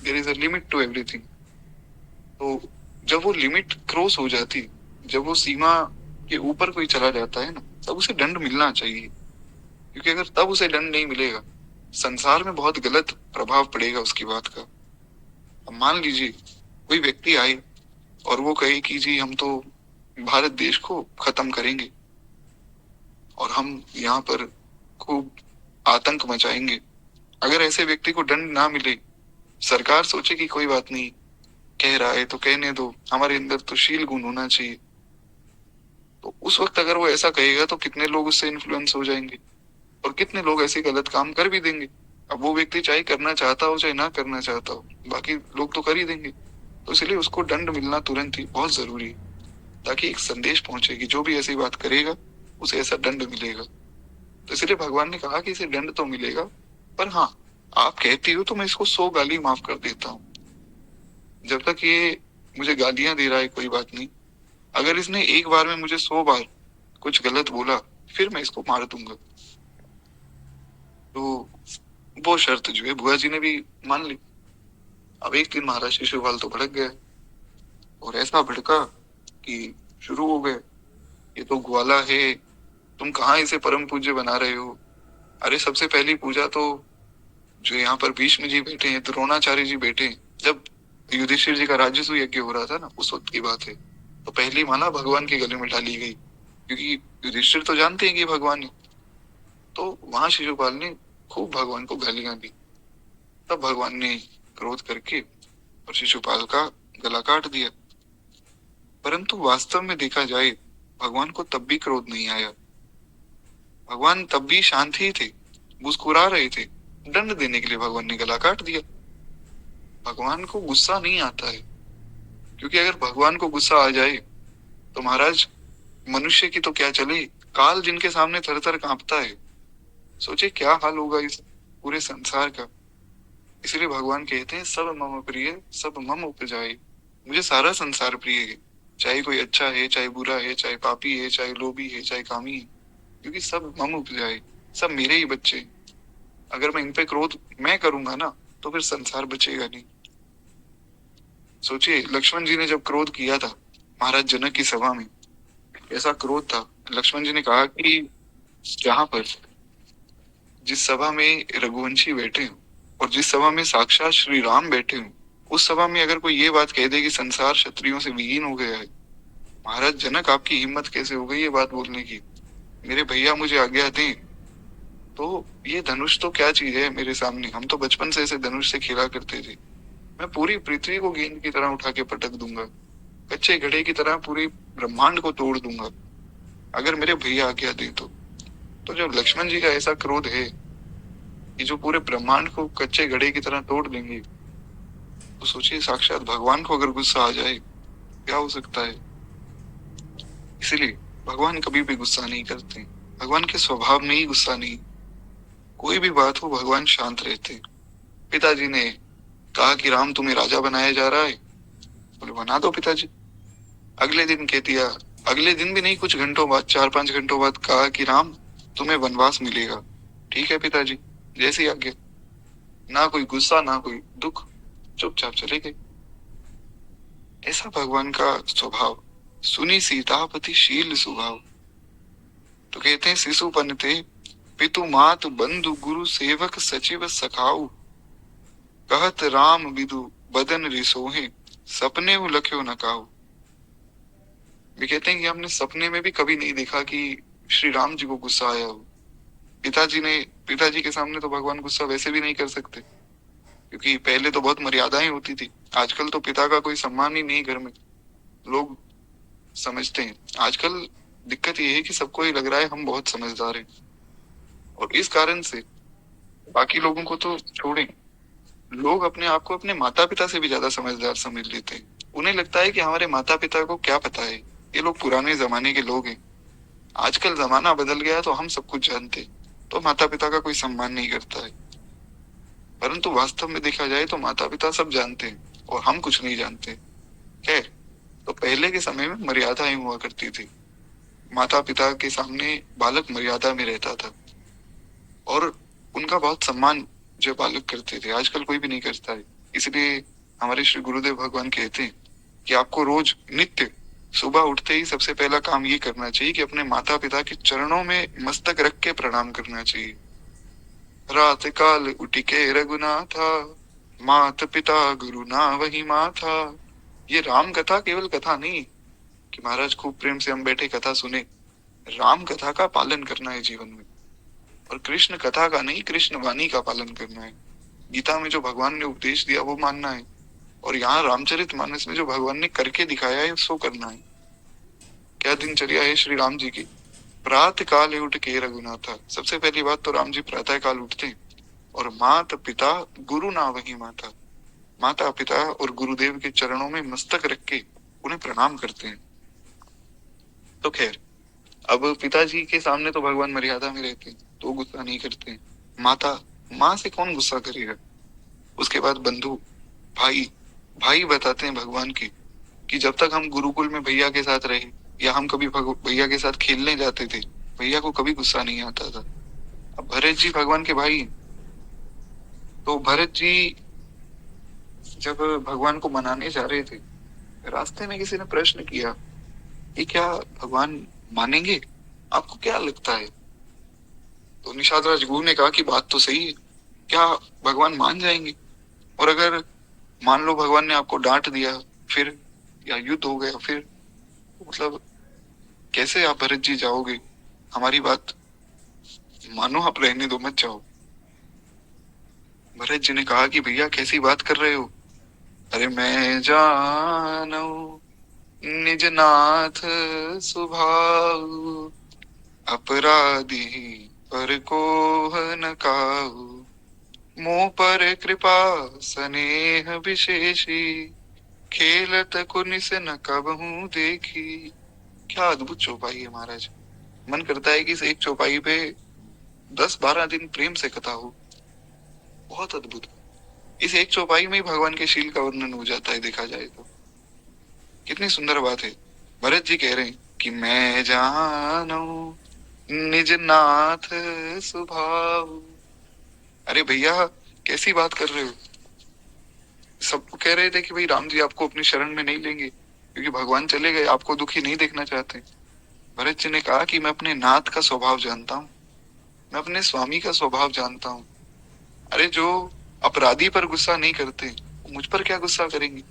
There is a limit to everything. तो जब वो लिमिट क्रॉस हो जाती, जब वो सीमा के ऊपर कोई चला जाता है ना, तब उसे दंड मिलना चाहिए। क्योंकि अगर तब उसे दंड नहीं मिलेगा, संसार में बहुत गलत प्रभाव पड़ेगा उसकी बात का। अब मान लीजिए कोई व्यक्ति आए और वो कहे कि जी हम तो भारत देश को खत्म करेंगे और हम यहाँ पर खूब आतंक मचाएंगे। अगर ऐसे व्यक्ति को दंड ना मिले, सरकार सोचे कि कोई बात नहीं, कह रहा है तो कहने दो, हमारे अंदर तो शील गुण होना चाहिए, तो उस वक्त अगर वो ऐसा कहेगा तो कितने लोग उससे इन्फ्लुएंस हो जाएंगे और कितने लोग ऐसे गलत काम कर भी देंगे। अब वो व्यक्ति चाहे करना चाहता हो चाहे ना करना चाहता हो, बाकी लोग तो कर ही देंगे। तो इसलिए उसको दंड मिलना तुरंत ही बहुत जरूरी है, ताकि एक संदेश पहुंचे कि जो भी ऐसी बात करेगा उसे ऐसा दंड मिलेगा। तो इसलिए भगवान ने कहा कि इसे दंड तो मिलेगा, पर हाँ, आप कहती हो तो मैं इसको 100 गाली माफ कर देता हूँ। जब तक ये मुझे गालियां दे रहा है कोई बात नहीं, अगर इसने एक बार में मुझे 100 बार कुछ गलत बोला फिर मैं इसको मार दूंगा। तो वो शर्त जो है बुआ जी ने भी मान ली। अब एक दिन महाराज शिशुपाल तो भड़क गया और ऐसा भड़का कि शुरू हो गए, ये तो ग्वाला है, तुम कहाँ इसे परम पूज्य बना रहे हो। अरे सबसे पहली पूजा तो जो यहाँ पर भीष्म जी बैठे हैं, द्रोणाचार्य जी बैठे हैं, जब युधिष्ठिर जी का राजसूय यज्ञ हो रहा था ना, उस वक्त की बात है। तो पहली माला भगवान के गले में डाली गई, क्योंकि युधिष्ठिर तो जानते हैं कि भगवान है। तो वहां शिशुपाल ने खूब भगवान को गालियां दी। तब भगवान ने क्रोध करके और शिशुपाल का गला काट दिया। परंतु वास्तव में देखा जाए, भगवान को तब भी क्रोध नहीं आया। भगवान तब भी शांत ही थे, मुस्कुरा रहे थे। दंड देने के लिए भगवान ने गला काट दिया। भगवान को गुस्सा नहीं आता है, क्योंकि अगर भगवान को गुस्सा आ जाए तो महाराज मनुष्य की तो क्या चले, काल जिनके सामने थर थर कांपता है, सोचे क्या हाल होगा इस पूरे संसार का। इसलिए भगवान कहते हैं सब मम प्रिय सब मम उपजाए। मुझे सारा संसार प्रिय है, चाहे कोई अच्छा है चाहे बुरा है, चाहे पापी है चाहे लोभी है चाहे कामी है, क्योंकि सब मम उपजाए, सब मेरे ही बच्चे हैं। अगर मैं इन पे क्रोध मैं करूंगा ना, तो फिर संसार बचेगा नहीं। सोचिए लक्ष्मण जी ने जब क्रोध किया था महाराज जनक की सभा में, ऐसा क्रोध था, लक्ष्मण जी ने कहा कि जहां पर जिस सभा में रघुवंशी बैठे हो और जिस सभा में साक्षात श्री राम बैठे हो, उस सभा में अगर कोई ये बात कह दे कि संसार क्षत्रियों से विहीन हो गया है, महाराज जनक आपकी हिम्मत कैसे हो गई ये बात बोलने की। मेरे भैया मुझे आज्ञा दें, तो ये धनुष तो क्या चीज है मेरे सामने, हम तो बचपन से ऐसे धनुष से खेला करते थे। मैं पूरी पृथ्वी को गेंद की तरह उठा के पटक दूंगा, कच्चे घड़े की तरह पूरे ब्रह्मांड को तोड़ दूंगा, अगर मेरे भैया आज्ञा दें तो जब लक्ष्मण जी का ऐसा क्रोध है कि जो पूरे ब्रह्मांड को कच्चे घड़े की तरह तोड़ देंगे, तो सोचिए साक्षात भगवान को अगर गुस्सा आ जाए क्या हो सकता है। इसलिए भगवान कभी भी गुस्सा नहीं करते, भगवान के स्वभाव में ही गुस्सा नहीं। कोई भी बात हो भगवान शांत रहते। पिताजी ने कहा कि राम तुम्हें राजा बनाया जा रहा है, बोले बना दो पिताजी। अगले दिन कह दिया, अगले दिन भी नहीं कुछ घंटों बाद, 4-5 घंटों बाद कहा कि राम तुम्हें वनवास मिलेगा। ठीक है पिताजी, जैसी आज्ञा। ना कोई गुस्सा ना कोई दुख, चुपचाप चले गए। ऐसा भगवान का स्वभाव। सुनी सीतापति शील स्वभाव। तो कहते हैं शिशुपन थे पितु मात बंधु गुरु सेवक सचिव सखाऊ, कहत राम विदु बदन रिसोहे, सपने लख्यो न काऊ। वे कहते हैं कि हमने सपने में भी कभी नहीं देखा कि श्री राम जी को गुस्सा आया हो। पिताजी के सामने तो भगवान गुस्सा वैसे भी नहीं कर सकते, क्योंकि पहले तो बहुत मर्यादाएं होती थी। आजकल तो पिता का कोई सम्मान ही नहीं घर में, लोग समझते हैं। आजकल दिक्कत ये है कि सबको ये लग रहा है हम बहुत समझदार हैं, और इस कारण से बाकी लोगों को तो छोड़ें, लोग अपने आप को अपने माता पिता से भी ज्यादा समझदार समझ लेते हैं। उन्हें लगता है कि हमारे माता पिता को क्या पता है, ये लोग पुराने जमाने के लोग हैं। आजकल जमाना बदल गया तो हम सब कुछ जानते हैं, तो माता पिता का कोई सम्मान नहीं करता है। परंतु वास्तव में देखा जाए तो माता पिता सब जानते हैं और हम कुछ नहीं जानते। खैर, तो पहले के समय में मर्यादाएं हुआ करती थी। माता पिता के सामने बालक मर्यादा में रहता था, और उनका बहुत सम्मान जो बालक करते थे, आजकल कोई भी नहीं करता है। इसलिए हमारे श्री गुरुदेव भगवान कहते हैं कि आपको रोज नित्य सुबह उठते ही सबसे पहला काम ये करना चाहिए कि अपने माता पिता के चरणों में मस्तक रख के प्रणाम करना चाहिए। रात काल उठी के रघुनाथा, मात पिता गुरु ना वही माथा। ये राम कथा केवल कथा नहीं कि महाराज खूब प्रेम से हम बैठे कथा सुने। राम कथा का पालन करना है जीवन में, और कृष्ण कथा का नहीं, कृष्ण वाणी का पालन करना है। गीता में जो भगवान ने उपदेश दिया वो मानना है, और यहाँ रामचरितमानस में जो भगवान ने करके दिखाया है सो करना है। क्या दिनचर्या है श्री राम जी की। प्रातः काल उठ के रघुनाथा, सबसे पहली बात तो राम जी प्रातः काल उठते हैं, और माता पिता गुरु ना वही माता, माता पिता और गुरुदेव के चरणों में मस्तक रख के उन्हें प्रणाम करते हैं। तो खैर, अब पिताजी के सामने तो भगवान मर्यादा में रहते हैं, तो गुस्सा नहीं करते हैं। माता, माँ से कौन गुस्सा करेगा। उसके बाद बंधु, भाई, भाई बताते हैं भगवान के कि जब तक हम गुरुकुल में भैया के साथ रहे, या हम कभी भैया के साथ खेलने जाते थे, भैया को कभी गुस्सा नहीं आता था। अब भरत जी भगवान के भाई, तो भरत जी जब भगवान को मनाने जा रहे थे, रास्ते में किसी ने प्रश्न किया, ये क्या भगवान मानेंगे, आपको क्या लगता है। तो निषाद राज गुरु ने कहा कि बात तो सही है, क्या भगवान मान जाएंगे। और अगर मान लो भगवान ने आपको डांट दिया फिर, या युद्ध हो गया फिर, मतलब कैसे आप भरत जी जाओगे। हमारी बात मानो, आप रहने दो, मत जाओ। भरत जी ने कहा कि भैया कैसी बात कर रहे हो। अरे मैं जानो निज नाथ स्वभाव, अपराधी पर को न काहू, मुँह पर कृपा स्नेह विशेषी, खेलत कुनिस न कबहू देखी। क्या अद्भुत चौपाई है महाराज। मन करता है कि इस एक चौपाई पे 10-12 दिन प्रेम से कथा हो। बहुत अद्भुत। इस एक चौपाई में ही भगवान के शील का वर्णन हो जाता है, देखा जाए तो कितनी सुंदर बात है। भरत जी कह रहे हैं कि मैं जानो निज नाथ स्वभाव। अरे भैया, कैसी बात कर रहे हो। सबको कह रहे थे कि भाई राम जी आपको अपनी शरण में नहीं लेंगे, क्योंकि भगवान चले गए, आपको दुखी नहीं देखना चाहते। भरत जी ने कहा कि मैं अपने नाथ का स्वभाव जानता हूँ, मैं अपने स्वामी का स्वभाव जानता हूँ। अरे जो अपराधी पर गुस्सा नहीं करते, वो मुझ पर क्या गुस्सा करेंगे।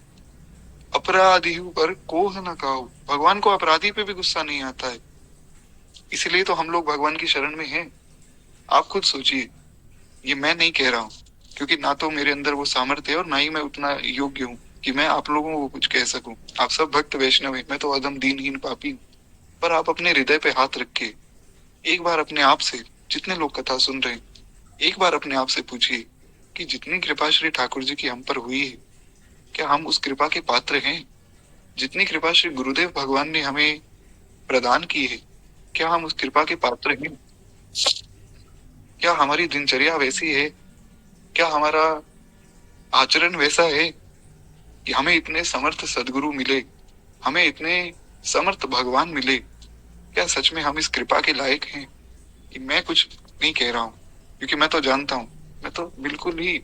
अपराधी पर कोह न खाओ, भगवान को अपराधी पे भी गुस्सा नहीं आता है। इसलिए तो हम लोग भगवान की शरण में हैं। आप खुद सोचिए, ये मैं नहीं कह रहा हूँ, क्योंकि ना तो मेरे अंदर वो सामर्थ्य है और ना ही मैं उतना योग्य हूँ कि मैं आप लोगों को कुछ कह सकूं। आप सब भक्त वैष्णव हैं, मैं तो अदम दीनहीन पापी हूँ। पर आप अपने हृदय पे हाथ रख के एक बार अपने आप से, जितने लोग कथा सुन रहे हैं, एक बार अपने आप से पूछिए कि जितनी कृपा श्री ठाकुर जी की हम पर हुई है, क्या हम उस कृपा के पात्र हैं। जितनी कृपा श्री गुरुदेव भगवान ने हमें प्रदान की है, क्या हम उस कृपा के पात्र हैं। क्या हमारी दिनचर्या वैसी है, क्या हमारा आचरण वैसा है कि हमें इतने समर्थ सदगुरु मिले, हमें इतने समर्थ भगवान मिले। क्या सच में हम इस कृपा के लायक हैं। कि मैं कुछ नहीं कह रहा हूँ, क्योंकि मैं तो जानता हूँ मैं तो बिल्कुल ही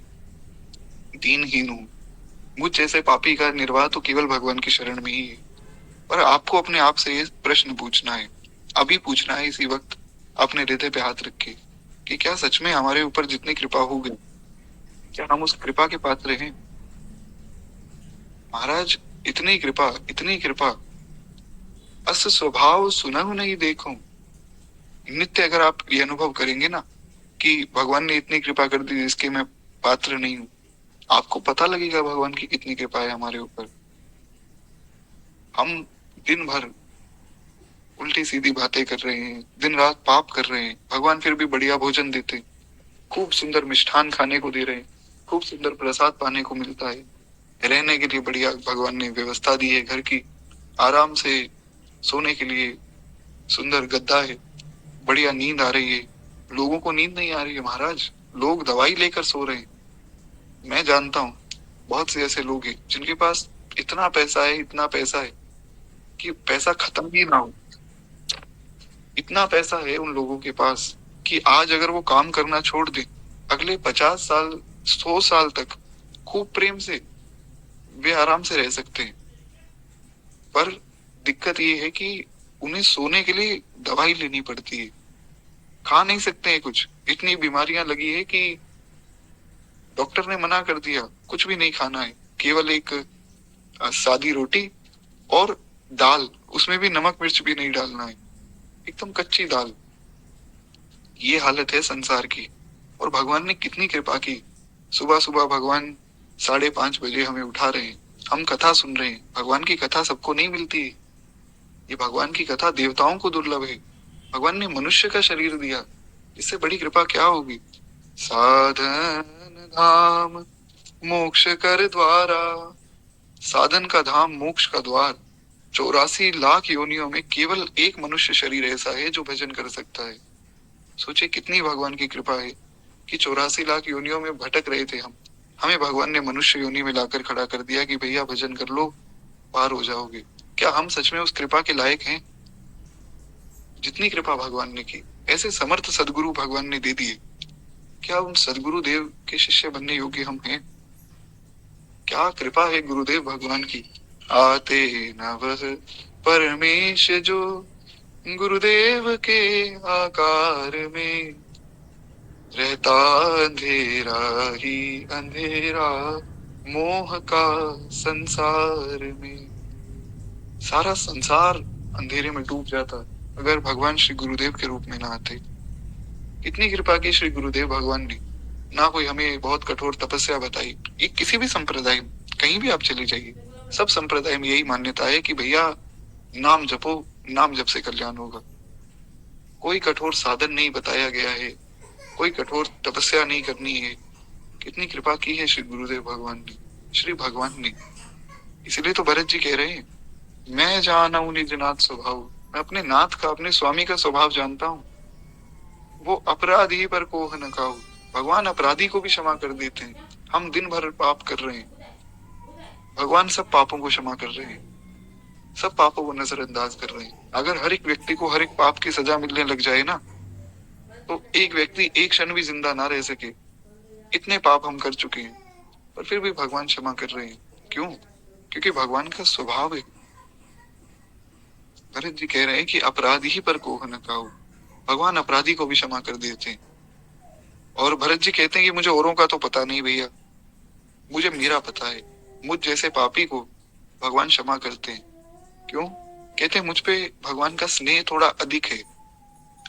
दीनहीन हूँ। मुझ जैसे पापी का निर्वाह तो केवल भगवान की शरण में ही है। पर आपको अपने आप से ये प्रश्न पूछना है, अभी पूछना है, इसी वक्त अपने हृदय पे हाथ रख के, कि क्या सच में हमारे ऊपर जितनी कृपा हो गई, क्या हम उस कृपा के पात्र हैं। महाराज, इतनी कृपा, इतनी कृपा अस स्वभाव सुनहु नहीं देखो। नित्य अगर आप ये अनुभव करेंगे ना कि भगवान ने इतनी कृपा कर दी जिसके मैं पात्र नहीं हूँ, आपको पता लगेगा भगवान की कितनी कृपा है हमारे ऊपर। हम दिन भर उल्टी सीधी बातें कर रहे हैं, दिन रात पाप कर रहे हैं, भगवान फिर भी बढ़िया भोजन देते, खूब सुंदर मिष्ठान खाने को दे रहे हैं, खूब सुंदर प्रसाद पाने को मिलता है, रहने के लिए बढ़िया भगवान ने व्यवस्था दी है घर की, आराम से सोने के लिए सुंदर गद्दा है, बढ़िया नींद आ रही है। लोगों को नींद नहीं आ रही है महाराज, लोग दवाई लेकर सो रहे हैं। मैं जानता हूँ बहुत से ऐसे लोग हैं जिनके पास इतना पैसा है, इतना पैसा है कि पैसा खत्म ही ना हो। इतना पैसा है उन लोगों के पास कि आज अगर वो काम करना छोड़ दे, अगले 50 साल 100 साल तक खूब प्रेम से वे आराम से रह सकते हैं। पर दिक्कत ये है कि उन्हें सोने के लिए दवाई लेनी पड़ती है, खा नहीं सकते हैं कुछ, इतनी बीमारियां लगी है कि डॉक्टर ने मना कर दिया कुछ भी नहीं खाना है, केवल एक सादी रोटी और दाल, उसमें भी नमक मिर्च भी नहीं डालना है, एकदम कच्ची दाल। ये हालत है संसार की। और भगवान ने कितनी कृपा की, सुबह सुबह भगवान 5:30 बजे हमें उठा रहे हैं, हम कथा सुन रहे हैं। भगवान की कथा सबको नहीं मिलती है, ये भगवान की कथा देवताओं को दुर्लभ है। भगवान ने मनुष्य का शरीर दिया, इससे बड़ी कृपा क्या होगी। साधन धाम मोक्ष कर द्वारा, साधन का धाम मोक्ष का द्वार। 84 लाख योनियों में केवल एक मनुष्य शरीर ऐसा है जो भजन कर सकता है। सोचे कितनी भगवान की कृपा है कि 84 लाख योनियों में भटक रहे थे हम, हमें भगवान ने मनुष्य योनि में लाकर खड़ा कर दिया कि भैया भजन कर लो, पार हो जाओगे। क्या हम सच में उस कृपा के लायक हैं? जितनी कृपा भगवान ने की, ऐसे समर्थ सदगुरु भगवान ने दे दिए, क्या उन सदगुरु देव के शिष्य बनने योग्य हम हैं? क्या कृपा है गुरुदेव भगवान की। आते नवः परमेश जो, गुरुदेव के आकार में रहता अंधेरा ही अंधेरा, मोह का संसार में। सारा संसार अंधेरे में डूब जाता अगर भगवान श्री गुरुदेव के रूप में ना आते। इतनी कृपा की श्री गुरुदेव भगवान ने, ना कोई हमें बहुत कठोर तपस्या बताई। ये किसी भी संप्रदाय में कहीं भी आप चले जाइए, सब संप्रदाय में यही मान्यता है कि भैया नाम जपो, नाम जप से कल्याण होगा। कोई कठोर साधन नहीं बताया गया है, कोई कठोर तपस्या नहीं करनी है। कितनी कृपा की है श्री गुरुदेव भगवान ने, श्री भगवान ने। इसलिए तो भरत जी कह रहे हैं, मैं जानऊ निज नाथ स्वभाव, मैं अपने नाथ का, अपने स्वामी का स्वभाव जानता हूँ। वो अपराधी पर कोह न खाओ, भगवान अपराधी को भी क्षमा कर देते हैं। हम दिन भर पाप कर रहे हैं, भगवान सब पापों को क्षमा कर रहे हैं, सब पापों को नजरअंदाज कर रहे हैं। अगर हर एक व्यक्ति को हर एक पाप की सजा मिलने लग जाए ना, तो एक व्यक्ति एक क्षण भी जिंदा ना रह सके। इतने पाप हम कर चुके हैं, पर फिर भी भगवान क्षमा कर रहे हैं। क्यों? क्योंकि भगवान का स्वभाव है। भरत जी कह रहे हैं कि अपराधी ही पर कोह न खाओ, भगवान अपराधी को भी क्षमा कर देते हैं। और भरत जी कहते हैं कि मुझे औरों का तो पता नहीं भैया, मुझे मेरा पता है। मुझ जैसे पापी को भगवान क्षमा करते हैं। क्यों? कहते हैं मुझ पे भगवान का स्नेह थोड़ा अधिक है।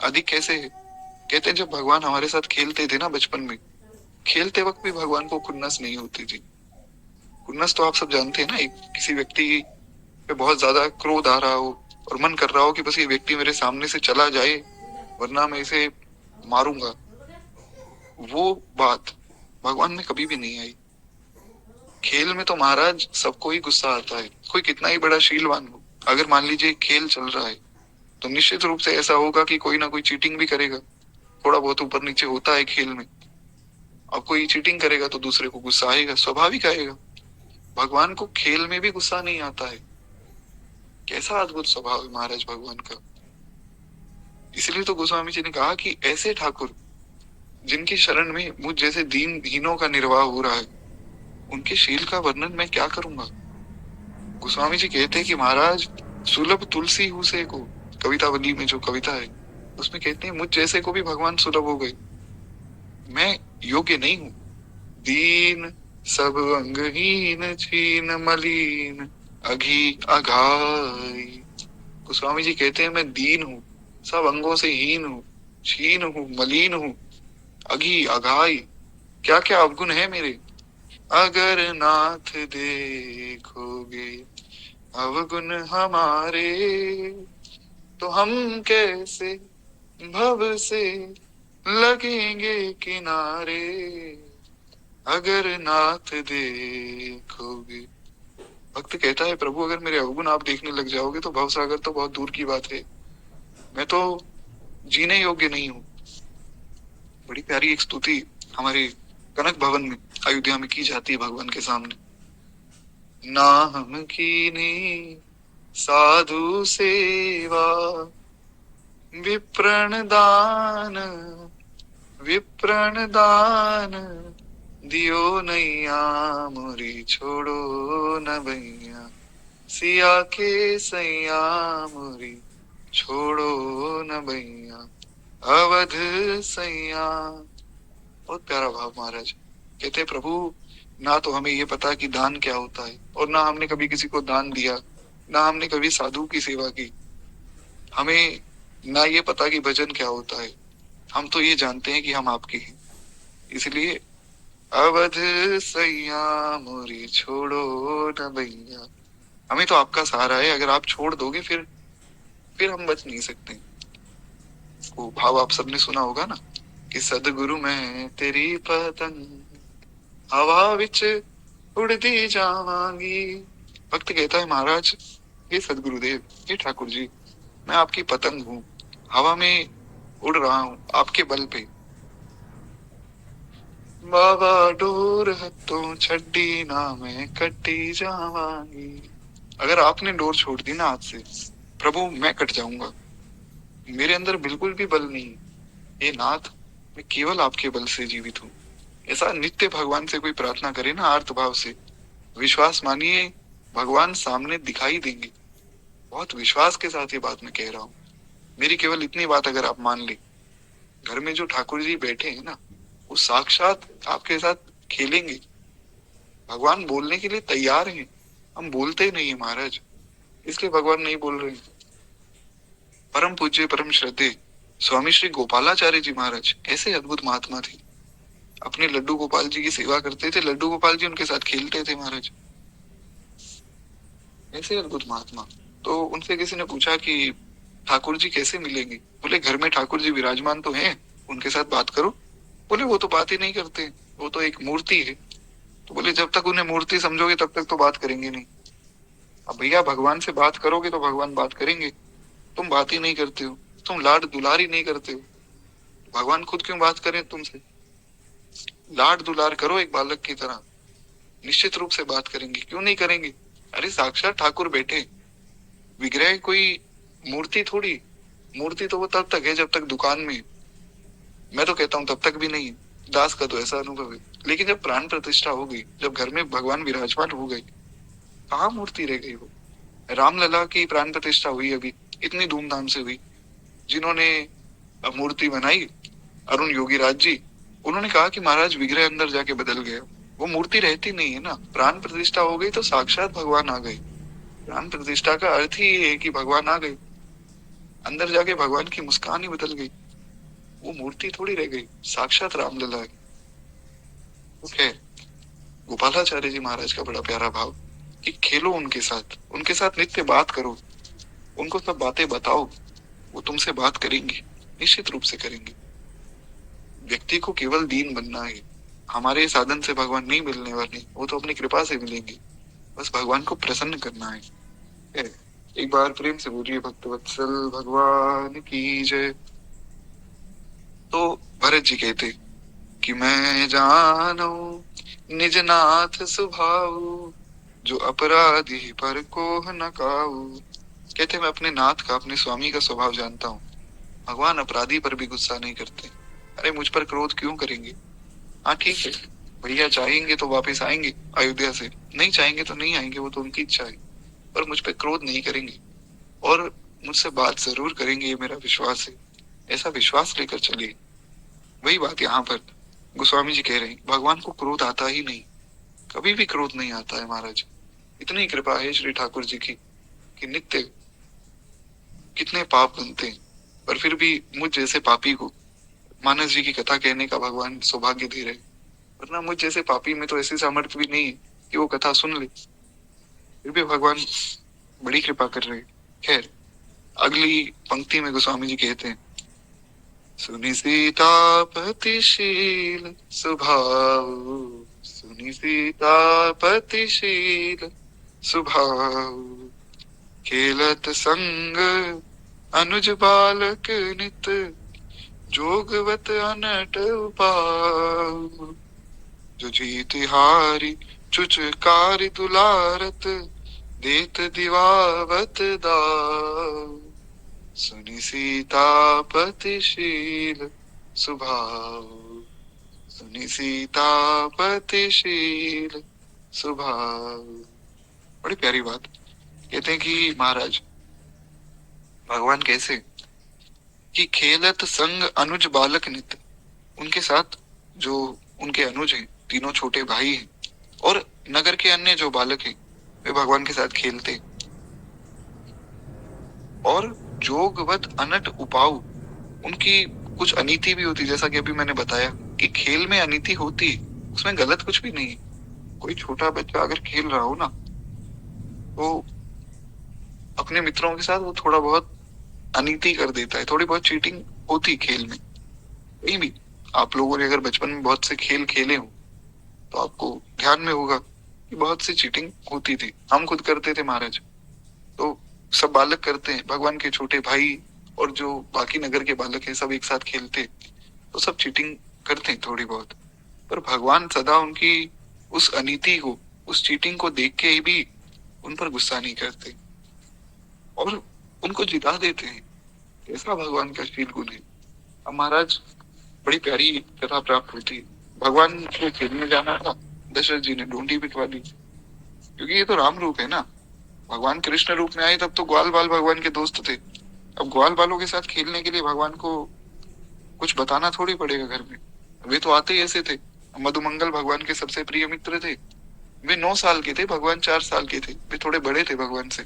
अधिक कैसे है? कहते हैं जब भगवान हमारे साथ खेलते थे ना बचपन में, खेलते वक्त भी भगवान को खुन्नस नहीं होती थी। खुन्नस तो आप सब जानते हैं ना, एक किसी व्यक्ति पे बहुत ज्यादा क्रोध आ रहा हो और मन कर रहा हो कि बस ये व्यक्ति मेरे सामने से चला जाए वरना मैं इसे मारूंगा, वो बात भगवान में कभी भी नहीं आई। खेल में तो महाराज सबको ही गुस्सा आता है, कोई कितना ही बड़ा शीलवान हो। अगर मान लीजिए खेल चल रहा है तो निश्चित रूप से ऐसा होगा कि कोई ना कोई चीटिंग भी करेगा, थोड़ा बहुत ऊपर नीचे होता है खेल में। अब कोई चीटिंग करेगा तो दूसरे को गुस्सा आएगा, स्वाभाविक आएगा। भगवान को खेल में भी गुस्सा नहीं आता है। कैसा अद्भुत स्वभाव है महाराज भगवान का। इसलिए तो गोस्वामी जी ने कहा कि ऐसे ठाकुर जिनकी शरण में मुझ जैसे दीनहीनों का निर्वाह हो रहा है, उनके शील का वर्णन मैं क्या करूंगा। गोस्वामी जी कहते हैं कि महाराज सुलभ तुलसी हुसे को, कवितावली में जो कविता है उसमें कहते हैं मुझ जैसे को भी भगवान सुलभ हो गए। मैं योग्य नहीं हूँ, दीन सब अंगहीन छीन मलिन अघी अघाई। गोस्वामी जी कहते हैं मैं दीन हूँ, सब अंगों से हीन हूँ, क्षीण हूँ, मलिन हूँ, अघी अघाई, क्या क्या अवगुण है मेरे। अगर नाथ देखोगे अवगुण हमारे, तो हम कैसे भव से लगेंगे किनारे। अगर नाथ देखोगे, भक्त कहता है प्रभु अगर मेरे अवगुण आप देखने लग जाओगे तो भवसागर तो बहुत दूर की बात है, मैं तो जीने योग्य नहीं हूँ। बड़ी प्यारी एक स्तुति हमारे कनक भवन में अयोध्या में की जाती है भगवान के सामने। ना हम कीने साधु सेवा, विप्रण दान, विप्रण दान, दियो नैया मोरी छोड़ो न भैया, सिया के सैया मोरी छोड़ो न भैया, अवध सैया। बहुत प्यारा भाव महाराज। कहते हैं प्रभु ना तो हमें ये पता कि दान क्या होता है, और ना हमने कभी किसी को दान दिया, ना हमने कभी साधु की सेवा की, हमें ना ये पता कि भजन क्या होता है। हम तो ये जानते हैं कि हम आपके हैं, इसलिए अवध सैया मोरी छोड़ो न भैया, हमें तो आपका सहारा है, अगर आप छोड़ दोगे फिर हम बच नहीं सकते। वो भाव आप सबने सुना होगा ना कि सदगुरु मैं तेरी पतंग, हवा विच उड़ती जावांगी। भक्त कहता है महाराज हे सदगुरुदेव, हे ठाकुर जी, मैं आपकी पतंग हूँ, हवा में उड़ रहा हूँ आपके बल पे। बाबा डोर हथों छड्डी ना मैं कटी जावांगी। अगर आपने डोर छोड़ दी ना हाथ से, प्रभु मैं कट जाऊंगा, मेरे अंदर बिल्कुल भी बल नहीं। हे नाथ, मैं केवल आपके बल से जीवित हूँ। ऐसा नित्य भगवान से कोई प्रार्थना करे ना आर्त भाव से, विश्वास मानिए भगवान सामने दिखाई देंगे। बहुत विश्वास के साथ ये बात मैं कह रहा हूँ। मेरी केवल इतनी बात अगर आप मान ले, घर में जो ठाकुर जी बैठे हैं ना, वो साक्षात आपके साथ खेलेंगे। भगवान बोलने के लिए तैयार हैं, हम बोलते नहीं है महाराज, इसलिए भगवान नहीं बोल रहे। परम पूज्य परम श्रद्धे स्वामी श्री गोपालाचार्य जी महाराज ऐसे अद्भुत महात्मा थे। अपने लड्डू गोपाल जी की सेवा करते थे, लड्डू गोपाल जी उनके साथ खेलते थे महाराज। ऐसे अद्भुत महात्मा। तो उनसे किसी ने पूछा कि ठाकुर जी कैसे मिलेंगे, बोले घर में ठाकुर जी विराजमान तो हैं, उनके साथ बात करो। बोले वो तो बात ही नहीं करते, वो तो एक मूर्ति है। तो बोले जब तक उन्हें मूर्ति समझोगे तब तक तो बात करेंगे नहीं। अब भैया भगवान से बात करोगे तो भगवान बात करेंगे, तुम बात ही नहीं करते हो, तुम लाड दुलार ही नहीं करते हो, भगवान खुद क्यों बात करें तुमसे। लाड दुलार करो एक बालक की तरह, निश्चित रूप से बात करेंगे, क्यों नहीं करेंगे। अरे साक्षात ठाकुर बैठे, विग्रह कोई मूर्ति थोड़ी, मूर्ति तो वो तब तक है जब तक दुकान में, मैं तो कहता हूँ तब तक भी नहीं। दास का तो ऐसा अनुभव है, लेकिन जब प्राण प्रतिष्ठा हो गई, जब घर में भगवान विराजमान हो गए, कहाँ मूर्ति रह गई। वो रामलला की प्राण प्रतिष्ठा हुई अभी, इतनी धूमधाम से हुई। जिन्होंने मूर्ति बनाई अरुण योगी राज जी, उन्होंने कहा कि महाराज विग्रह अंदर जाके बदल गया। वो मूर्ति रहती नहीं है ना, प्राण प्रतिष्ठा हो गई तो साक्षात भगवान आ गए। प्राण प्रतिष्ठा का अर्थ ही है कि भगवान आ गए, अंदर जाके भगवान की मुस्कान ही बदल गई, वो मूर्ति थोड़ी रह गई, साक्षात रामलला है। ओके, गोपालाचार्य जी महाराज का बड़ा प्यारा भाव कि खेलो उनके साथ नित्य बात करो, उनको सब बातें बताओ, वो तुमसे बात करेंगे, निश्चित रूप से करेंगे। व्यक्ति को केवल दीन बनना है, हमारे साधन से भगवान नहीं मिलने वाले, वो तो अपनी कृपा से मिलेंगे। बस भगवान को प्रसन्न करना है। एक बार प्रेम से बोलिए भक्त वत्सल भगवान की जय। तो भरत जी कहते कि मैं जानो निज नाथ स्वभाव, जो अपराधी पर को न काऊ। कहते मैं अपने नाथ का, अपने स्वामी का स्वभाव जानता हूँ। भगवान अपराधी पर भी गुस्सा नहीं करते। अरे मुझ पर क्रोध क्यों करेंगे। हाँ ठीक है, भैया चाहेंगे तो वापस आएंगे अयोध्या से, नहीं चाहेंगे तो नहीं आएंगे, वो तो उनकी इच्छा है, पर मुझ पर क्रोध नहीं करेंगे और मुझसे बात जरूर करेंगे, ये मेरा विश्वास है। ऐसा विश्वास लेकर चलिए। वही बात यहाँ पर गोस्वामी जी कह रहे हैं, भगवान को क्रोध आता ही नहीं, कभी भी क्रोध नहीं आता है महाराज। इतनी कृपा है श्री ठाकुर जी की कि नित्य कितने पाप बनते हैं, पर फिर भी मुझ जैसे पापी को मानस जी की कथा कहने का भगवान सौभाग्य दे रहे। वरना मुझ जैसे पापी में तो ऐसी सामर्थ्य भी नहीं है कि वो कथा सुन ले, फिर भी भगवान बड़ी कृपा कर रहे हैं। खैर, अगली पंक्ति में गोस्वामी जी कहते हैं, सुनि सीतापतिशील स्वभाव, सुनि सीतापतिशील स्वभाव, खेलत संग अनुज बालक नित, जोगवत अनट उपाव, जो जीत हारी चुचकारी दुलारत, देत दिवावत दाव, सुनि सीतापतिशील स्वभाव, सुनि सीतापतिशील स्वभाव। बड़ी प्यारी बात कहते हैं कि महाराज भगवान कैसे कि खेलत संग अनुज बालक नित, उनके साथ जो उनके अनुज हैं, तीनों छोटे भाई हैं, और नगर के अन्य जो बालक हैं वे भगवान के साथ खेलते, और जोगवत अनट उपाऊ, उनकी कुछ अनीति भी होती, जैसा कि अभी मैंने बताया कि खेल में अनीति होती है, उसमें गलत कुछ भी नहीं है। कोई छोटा बच्चा अगर खेल रहा हो ना, तो अपने मित्रों के साथ वो थोड़ा बहुत अनीति कर देता है, थोड़ी बहुत चीटिंग होती खेल में। कहीं भी आप लोगों ने अगर बचपन में बहुत से खेल खेले हो तो आपको ध्यान में होगा कि बहुत सी चीटिंग होती थी, हम खुद करते थे महाराज। तो सब बालक करते हैं, भगवान के छोटे भाई और जो बाकी नगर के बालक हैं सब एक साथ खेलते, तो सब चीटिंग करते हैं थोड़ी बहुत, पर भगवान सदा उनकी उस अनीति को, उस चीटिंग को देख के ही भी उन पर गुस्सा नहीं करते और उनको जिता देते हैं। ऐसा भगवान का शील गुण है। अब महाराज बड़ी प्यारी कथा प्राप्त होती है। भगवान को खेलने जाना था, दशरथ जी ने ढूंढी बिठवा दी, क्योंकि ये तो राम रूप है ना। भगवान कृष्ण रूप में आए तब तो ग्वाल बाल भगवान के दोस्त थे, अब ग्वाल बालों के साथ खेलने के लिए भगवान को कुछ बताना थोड़ी पड़ेगा घर में। वे तो आते ही ऐसे थे। मधुमंगल भगवान के सबसे प्रिय मित्र थे। वे 9 साल के थे, भगवान 4 साल के थे, वे थोड़े बड़े थे भगवान से।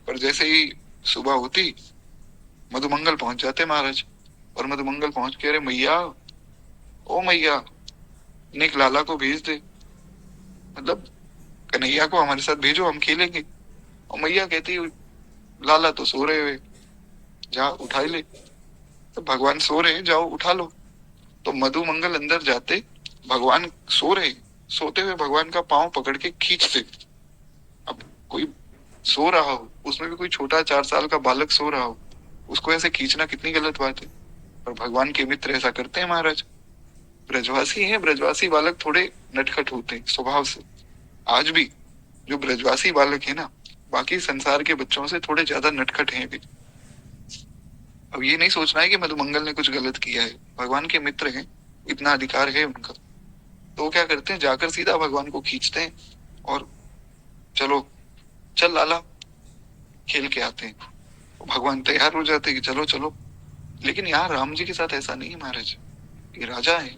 पर जैसे ही सुबह होती मधुमंगल पहुंच जाते महाराज, और मधुमंगल पहुंच के, अरे मैया, ओ मैया, निक लाला को भेज दे, मतलब कन्हैया को हमारे साथ भेजो, हम खेलेंगे। और मैया कहती, लाला तो सो रहे हुए, जा उठा ले। तो भगवान सो रहे, जाओ उठा लो। तो मधुमंगल अंदर जाते, भगवान सो रहे, सोते हुए भगवान का पांव पकड़ के खींचते। अब कोई सो रहा हो, उसमें भी कोई छोटा 4 साल का बालक सो रहा हो, उसको ऐसे खींचना कितनी गलत बात है, पर भगवान के मित्र ऐसा करते हैं महाराज। ब्रजवासी हैं, ब्रजवासी बालक थोड़े नटखट होते हैं स्वभाव से। आज भी जो ब्रजवासी बालक है ना, बाकी संसार के बच्चों से थोड़े ज्यादा नटखट हैं भी। अब ये नहीं सोचना है कि मधुमंगल ने कुछ गलत किया है, भगवान के मित्र हैं, इतना अधिकार है उनका। तो वो क्या करते हैं, जाकर सीधा भगवान को खींचते हैं और चलो चल लाला, खेल के आते हैं। तो भगवान तैयार हो जाते हैं कि चलो चलो। लेकिन यहाँ राम जी के साथ ऐसा नहीं है महाराज। ये राजा है,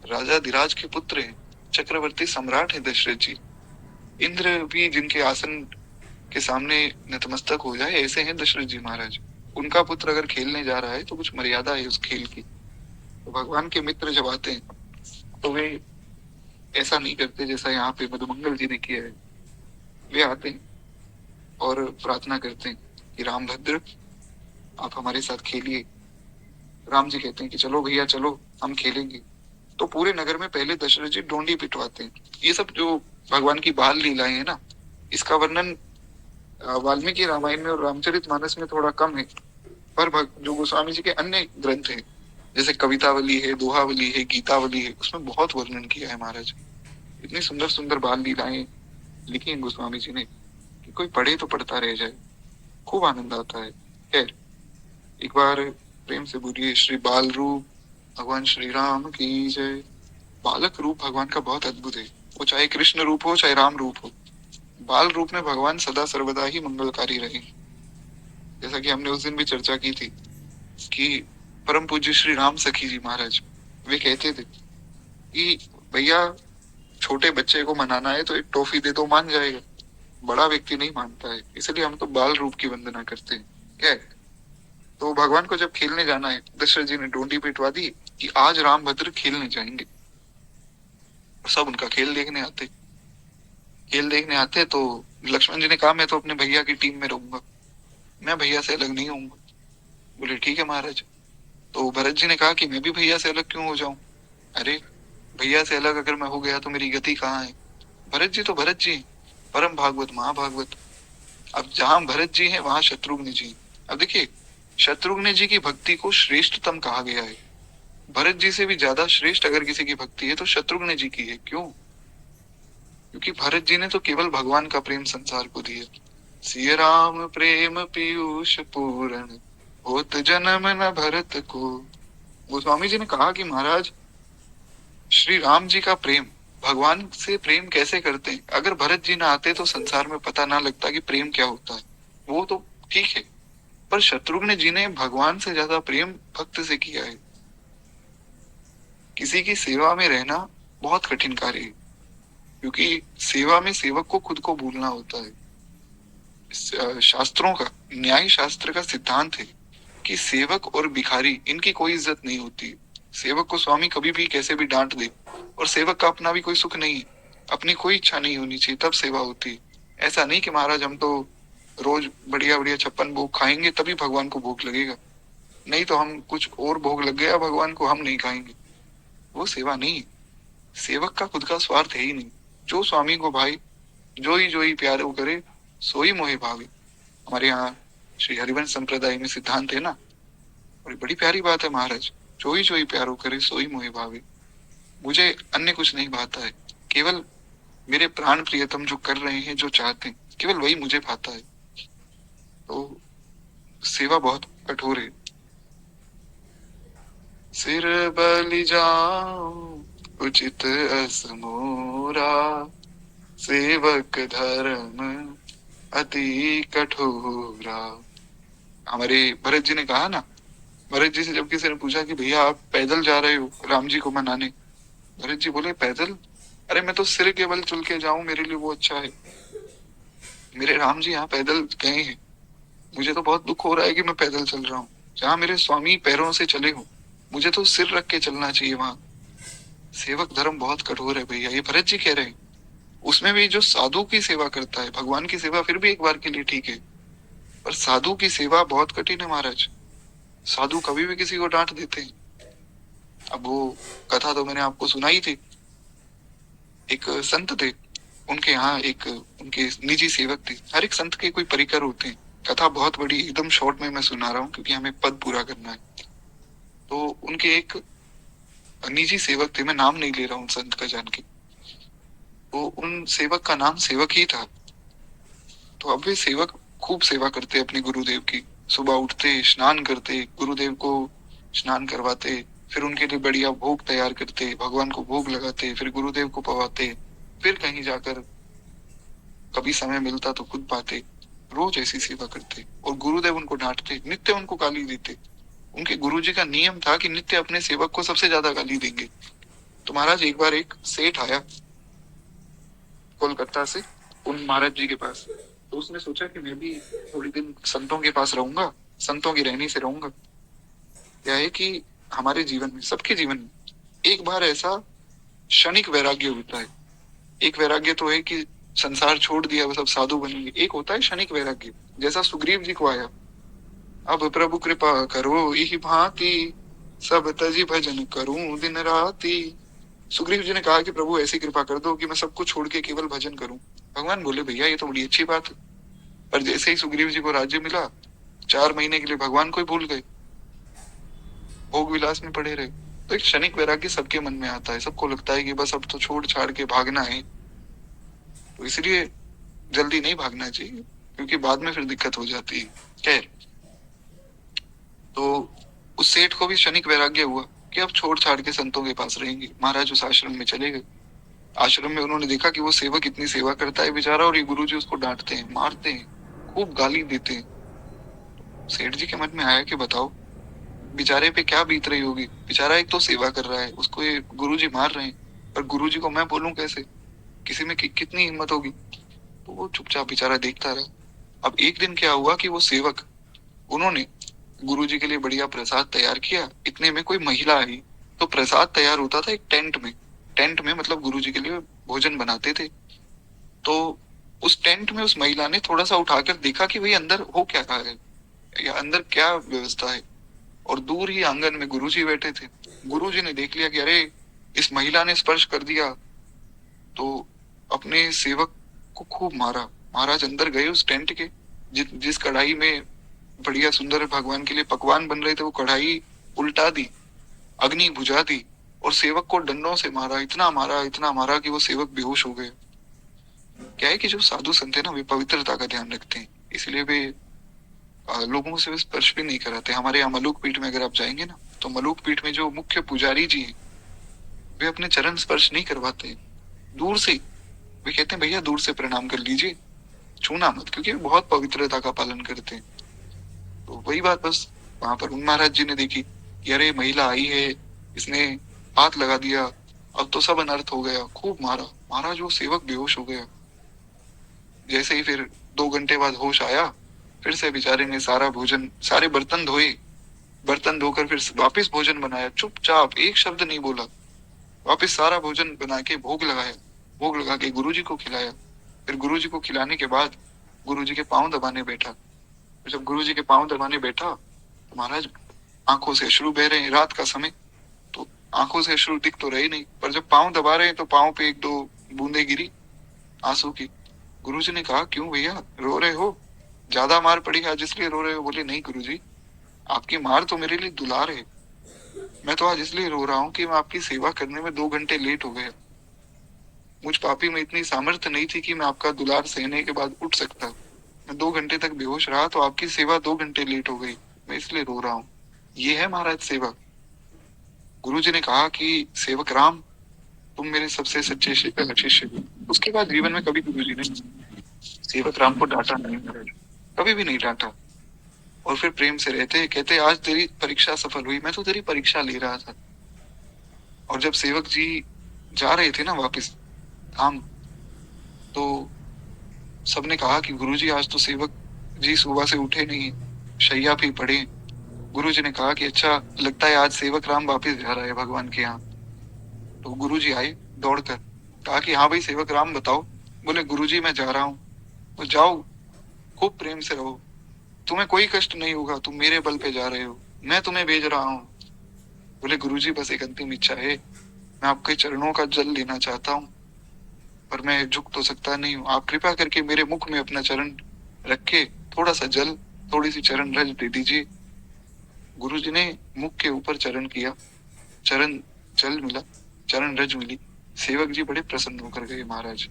राजा धीराज के पुत्र हैं, चक्रवर्ती सम्राट है दशरथ जी। इंद्र भी जिनके आसन के सामने नतमस्तक हो जाए, ऐसे हैं दशरथ जी महाराज। उनका पुत्र अगर खेलने जा रहा है तो कुछ मर्यादा है उस खेल की। तो भगवान के मित्र जब आते हैं तो वे ऐसा नहीं करते जैसा यहाँ पे मधुमंगल जी ने किया है। वे आते हैं और प्रार्थना करते हैं कि राम भद्र, आप हमारे साथ खेलिए। राम जी कहते हैं कि चलो भैया चलो, हम खेलेंगे। तो पूरे नगर में पहले दशरथ जी डोंडी पिटवाते हैं। ये सब जो भगवान की बाल लीलाएं है ना, इसका वर्णन वाल्मीकि रामायण में और रामचरितमानस में थोड़ा कम है, पर जो गोस्वामी जी के अन्य ग्रंथ हैं, जैसे कवितावली है, दोहावली है, गीतावली है, उसमें बहुत वर्णन किया है महाराज। इतनी सुंदर सुंदर बाल लीलाएं लिखी हैं गोस्वामी जी ने कि कोई पढ़े तो पढ़ता रह जाए, खूब आनंद आता है। खैर, एक बार प्रेम से बोलिए श्री बाल रूप भगवान श्री राम की जय। बालक रूप भगवान का बहुत अद्भुत है, वो चाहे कृष्ण रूप हो चाहे राम रूप हो, बाल रूप में भगवान सदा सर्वदा ही मंगलकारी रहे। जैसा कि हमने उस दिन भी चर्चा की थी कि परम पूज्य श्री राम सखी जी महाराज वे कहते थे कि भैया, छोटे बच्चे को मनाना है तो एक टॉफी दे दो मान जाएगा, बड़ा व्यक्ति नहीं मानता है, इसलिए हम तो बाल रूप की वंदना करते हैं। क्या है? तो भगवान को जब खेलने जाना है, दशरथ जी ने डोंडी पिटवा दी कि आज रामभद्र खेलने जाएंगे। और सब उनका खेल देखने आते। खेल देखने आते तो लक्ष्मण जी ने कहा मैं तो अपने भैया की टीम में रहूंगा, मैं भैया से अलग नहीं होऊंगा। बोले ठीक है महाराज। तो भरत जी ने कहा कि मैं भी भैया से अलग क्यों हो जाऊं? अरे भैया से अलग अगर मैं हो गया तो मेरी गति कहाँ है? भरत जी तो भरत जी हैं, परम भागवत महाभागवत। अब जहां भरत जी हैं वहां शत्रुघ्न जी हैं। अब देखिए, शत्रुघ्न जी की भक्ति को श्रेष्ठतम कहा गया है। भरत जी से भी ज्यादा श्रेष्ठ अगर किसी की भक्ति है तो शत्रुघ्न जी की है। क्यों? क्योंकि भरत जी ने तो केवल भगवान का प्रेम संसार को दिया। सिय राम प्रेम पीयूष पूर्ण, होत जन्म न भरत को। गोस्वामी जी ने कहा कि महाराज, श्री राम जी का प्रेम, भगवान से प्रेम कैसे करते हैं? अगर भरत जी ना आते तो संसार में पता ना लगता कि प्रेम क्या होता है। वो तो ठीक है, पर शत्रुघ्न जी ने भगवान से ज्यादा प्रेम भक्त से किया है। किसी की सेवा में रहना बहुत कठिन कार्य है, क्योंकि सेवा में सेवक को खुद को भूलना होता है। शास्त्रों का, न्याय शास्त्र का सिद्धांत है कि सेवक और भिखारी इनकी कोई इज्जत नहीं होती। सेवक को स्वामी कभी भी कैसे भी डांट दे, और सेवक का अपना भी कोई सुख नहीं है, अपनी कोई इच्छा नहीं होनी चाहिए, तब सेवा होती है। ऐसा नहीं कि महाराज हम तो रोज बढ़िया बढ़िया 56 भोग खाएंगे तभी भगवान को भोग लगेगा, नहीं तो हम कुछ और भोग लग गया भगवान को, हम नहीं खाएंगे। वो सेवा नहीं है। सेवक का खुद का स्वार्थ है ही नहीं। जो स्वामी को भाई, जो ही प्यार वो करे, सोई मोहि भावे। हमारे यहाँ श्री हरिवंश संप्रदाय में सिद्धांत है ना, और बड़ी प्यारी बात है महाराज, जो ही प्यारो करे सोई मोहि भावे। मुझे अन्य कुछ नहीं भाता है, केवल मेरे प्राण प्रियतम जो कर रहे हैं, जो चाहते हैं, केवल वही मुझे भाता है। तो सेवा बहुत कठोर है। सिर बलि जाऊं उचित असमोरा, सेवक धर्म अति कठोरा। हमारे भरत जी ने कहा ना, भरत जी से जब किसी ने पूछा कि भैया आप पैदल जा रहे हो राम जी को मनाने, भरत जी बोले पैदल? अरे मैं तो सिर के बल चल के जाऊं, मेरे लिए वो अच्छा है। मेरे राम जी यहाँ पैदल गए हैं, मुझे तो बहुत दुख हो रहा है कि मैं पैदल चल रहा हूँ। जहाँ मेरे स्वामी पैरों से चले हो, मुझे तो सिर रख के चलना चाहिए वहां। सेवक धर्म बहुत कठोर है भैया, ये भरत जी कह रहे हैं। उसमें भी जो साधु की सेवा करता है, भगवान की सेवा फिर भी एक बार के लिए ठीक है, पर साधु की सेवा बहुत कठिन है महाराज। साधु कभी भी किसी को डांट देते हैं। अब वो कथा तो मैंने आपको सुनाई थी। एक संत थे, उनके यहाँ एक उनके निजी सेवक थे। हर एक संत के कोई परिकर होते हैं। कथा बहुत बड़ी, एकदम शॉर्ट में मैं सुना रहा हूँ क्योंकि हमें पद पूरा करना है। तो उनके एक निजी सेवक थे, मैं नाम नहीं ले रहा हूँ संत का जान के। तो उन सेवक का नाम सेवक ही था। तो अब वे सेवक खूब सेवा करते अपने गुरुदेव की। सुबह उठते, स्नान करते, गुरुदेव को स्नान करवाते, फिर उनके लिए बढ़िया भोग तैयार करते, भगवान को भोग लगाते, फिर गुरुदेव को पवाते, फिर कहीं जाकर कभी समय मिलता तो खुद पाते। रोज ऐसी सेवा करते, और गुरुदेव उनको डांटते, नित्य उनको गाली देते। उनके गुरुजी का नियम था कि नित्य अपने सेवक को सबसे ज्यादा गाली देंगे। तो महाराज एक बार एक सेठ आया कोलकाता से उन महाराज जी के पास। तो उसने सोचा कि मैं भी थोड़ी दिन संतों के पास रहूंगा, संतों की रहनी से रहूंगा। क्या है कि हमारे जीवन में, सबके जीवन में एक बार ऐसा क्षणिक वैराग्य होता है। एक वैराग्य तो है कि संसार छोड़ दिया, वो सब साधु बनेंगे। एक होता है क्षणिक वैराग्य, जैसा सुग्रीव जी को आया, अब प्रभु कृपा करो यही भांति, सब तजी भजन करूं दिन राति। सुग्रीव जी ने कहा कि प्रभु ऐसी कृपा कर दो कि मैं सबको छोड़ के केवल भजन करूं। भगवान बोले भैया ये तो बड़ी अच्छी बात है। पर जैसे ही सुग्रीव जी को राज्य मिला, 4 महीने के लिए भगवान को ही भूल गए, भोग विलास में पड़े रहे। तो एक क्षणिक वैराग्य सबके मन में आता है, सबको लगता है कि बस अब तो छोड़ छाड़ के भागना है। तो इसलिए जल्दी नहीं भागना चाहिए, क्योंकि बाद में फिर दिक्कत हो जाती है। खैर, तो उस सेठ को भी क्षणिक वैराग्य हुआ कि अब छोड़ छाड़ के संतों के पास रहेंगे। महाराज उस आश्रम में चले गए। आश्रम में उन्होंने देखा कि वो सेवक इतनी सेवा करता है बेचारा, और ये गुरुजी उसको डांटते हैं, मारते हैं, खूब गाली देते हैं। सेठ जी के मन में आया कि बताओ बेचारे पे क्या बीत रही होगी। बेचारा एक तो सेवा कर रहा है, उसको ये गुरुजी मार रहे हैं, पर गुरुजी को मैं बोलूं कैसे? किसी में कितनी हिम्मत होगी? तो वो चुपचाप बेचारा देखता रहा। अब एक दिन क्या हुआ कि वो सेवक उन्होंने गुरुजी के लिए बढ़िया प्रसाद तैयार किया। इतने में कोई महिला आई। तो प्रसाद तैयार होता था एक टेंट में। टेंट में मतलब गुरुजी के लिए भोजन बनाते थे। तो उस टेंट में उस महिला ने थोड़ा सा उठाकर देखा कि भाई अंदर हो क्या रहा है, या अंदर क्या व्यवस्था है। और दूर ही आंगन में गुरुजी बैठे थे। गुरुजी ने देख लिया कि अरे इस महिला ने स्पर्श कर दिया, तो अपने सेवक को खूब मारा। महाराज अंदर गए उस टेंट के। जिस कढ़ाई में बढ़िया सुंदर भगवान के लिए पकवान बन रहे थे, वो कढ़ाई उल्टा दी, अग्नि बुझा दी, और सेवक को डंडों से मारा। इतना मारा कि वो सेवक बेहोश हो गए। क्या है कि जो साधु संत है ना, वे पवित्रता का ध्यान रखते हैं, इसलिए वे लोगों से वे स्पर्श भी नहीं कराते। हमारे यहाँ मलुक पीठ में अगर आप जाएंगे ना, तो मलुक पीठ में जो मुख्य पुजारी जी हैं, वे अपने चरण स्पर्श नहीं करवाते। दूर से वे कहते हैं भैया दूर से प्रणाम कर लीजिए, छूना मत, क्योंकि वे बहुत पवित्रता का पालन करते हैं। तो वही बात बस वहां पर उन महाराज जी ने देखी कि अरे महिला आई है, इसने हाथ लगा दिया, अब तो सब अनर्थ हो गया। खूब मारा। महाराज वो सेवक बेहोश हो गया। जैसे ही फिर 2 घंटे बाद होश आया, फिर से बेचारे ने सारा भोजन, सारे बर्तन धोए, बर्तन धोकर फिर वापस भोजन बनाया, चुपचाप एक शब्द नहीं बोला। वापस सारा भोजन बना के भोग लगाया, भोग लगा के गुरुजी को खिलाया। फिर गुरुजी को खिलाने के बाद गुरुजी के पांव दबाने बैठा। तो जब गुरुजी के पांव दबाने बैठा, तो महाराज आंखों से अश्रु बह रहे हैं, रात का समय, तो आंखों से अश्रु दिख तो रहे नहीं, पर जब पांव दबा रहे हैं तो पांव पे 1-2 बूंदे गिरी आंसू की। गुरुजी ने कहा क्यों भैया रो रहे हो, ज्यादा मार पड़ी आज इसलिए रो रहे हो? बोले नहीं गुरुजी, आपकी मार तो मेरे लिए दुलार है। मैं तो आज इसलिए रो रहा हूँ कि मैं आपकी सेवा करने में 2 घंटे लेट हो गया। मुझ पापी में इतनी सामर्थ्य नहीं थी कि मैं आपका दुलार सहने के बाद उठ सकता। मैं 2 घंटे तक बेहोश रहा, तो आपकी सेवा 2 घंटे लेट हो गई, मैं इसलिए रो रहा हूँ। ये है महाराज सेवा। गुरुजी ने कहा कि सेवक राम, तुम मेरे सबसे सच्चे शिष्य हो। उसके बाद जीवन में कभी गुरुजी ने सेवक राम को डांटा नहीं महाराज, कभी भी नहीं डांटा। और फिर प्रेम से रहते, कहते आज तेरी परीक्षा सफल हुई, मैं तो तेरी परीक्षा ले रहा था। और जब सेवक जी जा रहे थे ना वापस धाम, तो सबने कहा कि गुरुजी आज तो सेवक जी सुबह से उठे नहीं, शैया पे पड़े। गुरुजी ने कहा कि अच्छा लगता है आज सेवक राम वापस जा रहा है भगवान के यहाँ। तो गुरुजी आए दौड़कर, कहा कि हाँ भाई सेवक राम बताओ। बोले गुरुजी मैं जा रहा हूँ। तो जाओ, खूब प्रेम से रहो, तुम्हें कोई कष्ट नहीं होगा, तुम मेरे बल पे जा रहे हो, मैं तुम्हें भेज रहा हूँ। बोले गुरुजी बस एक अंतिम इच्छा है, मैं आपके चरणों का जल लेना चाहता हूँ, पर मैं झुक तो सकता नहीं हूँ। आप कृपा करके मेरे मुख में अपना चरण रखे, थोड़ा सा जल, थोड़ी सी चरण रज दे दीजिए। गुरुजी ने मुख के ऊपर चरण किया, चरण जल मिला, चरण रज मिली। सेवक जी बड़े प्रसन्न होकर गए महाराज।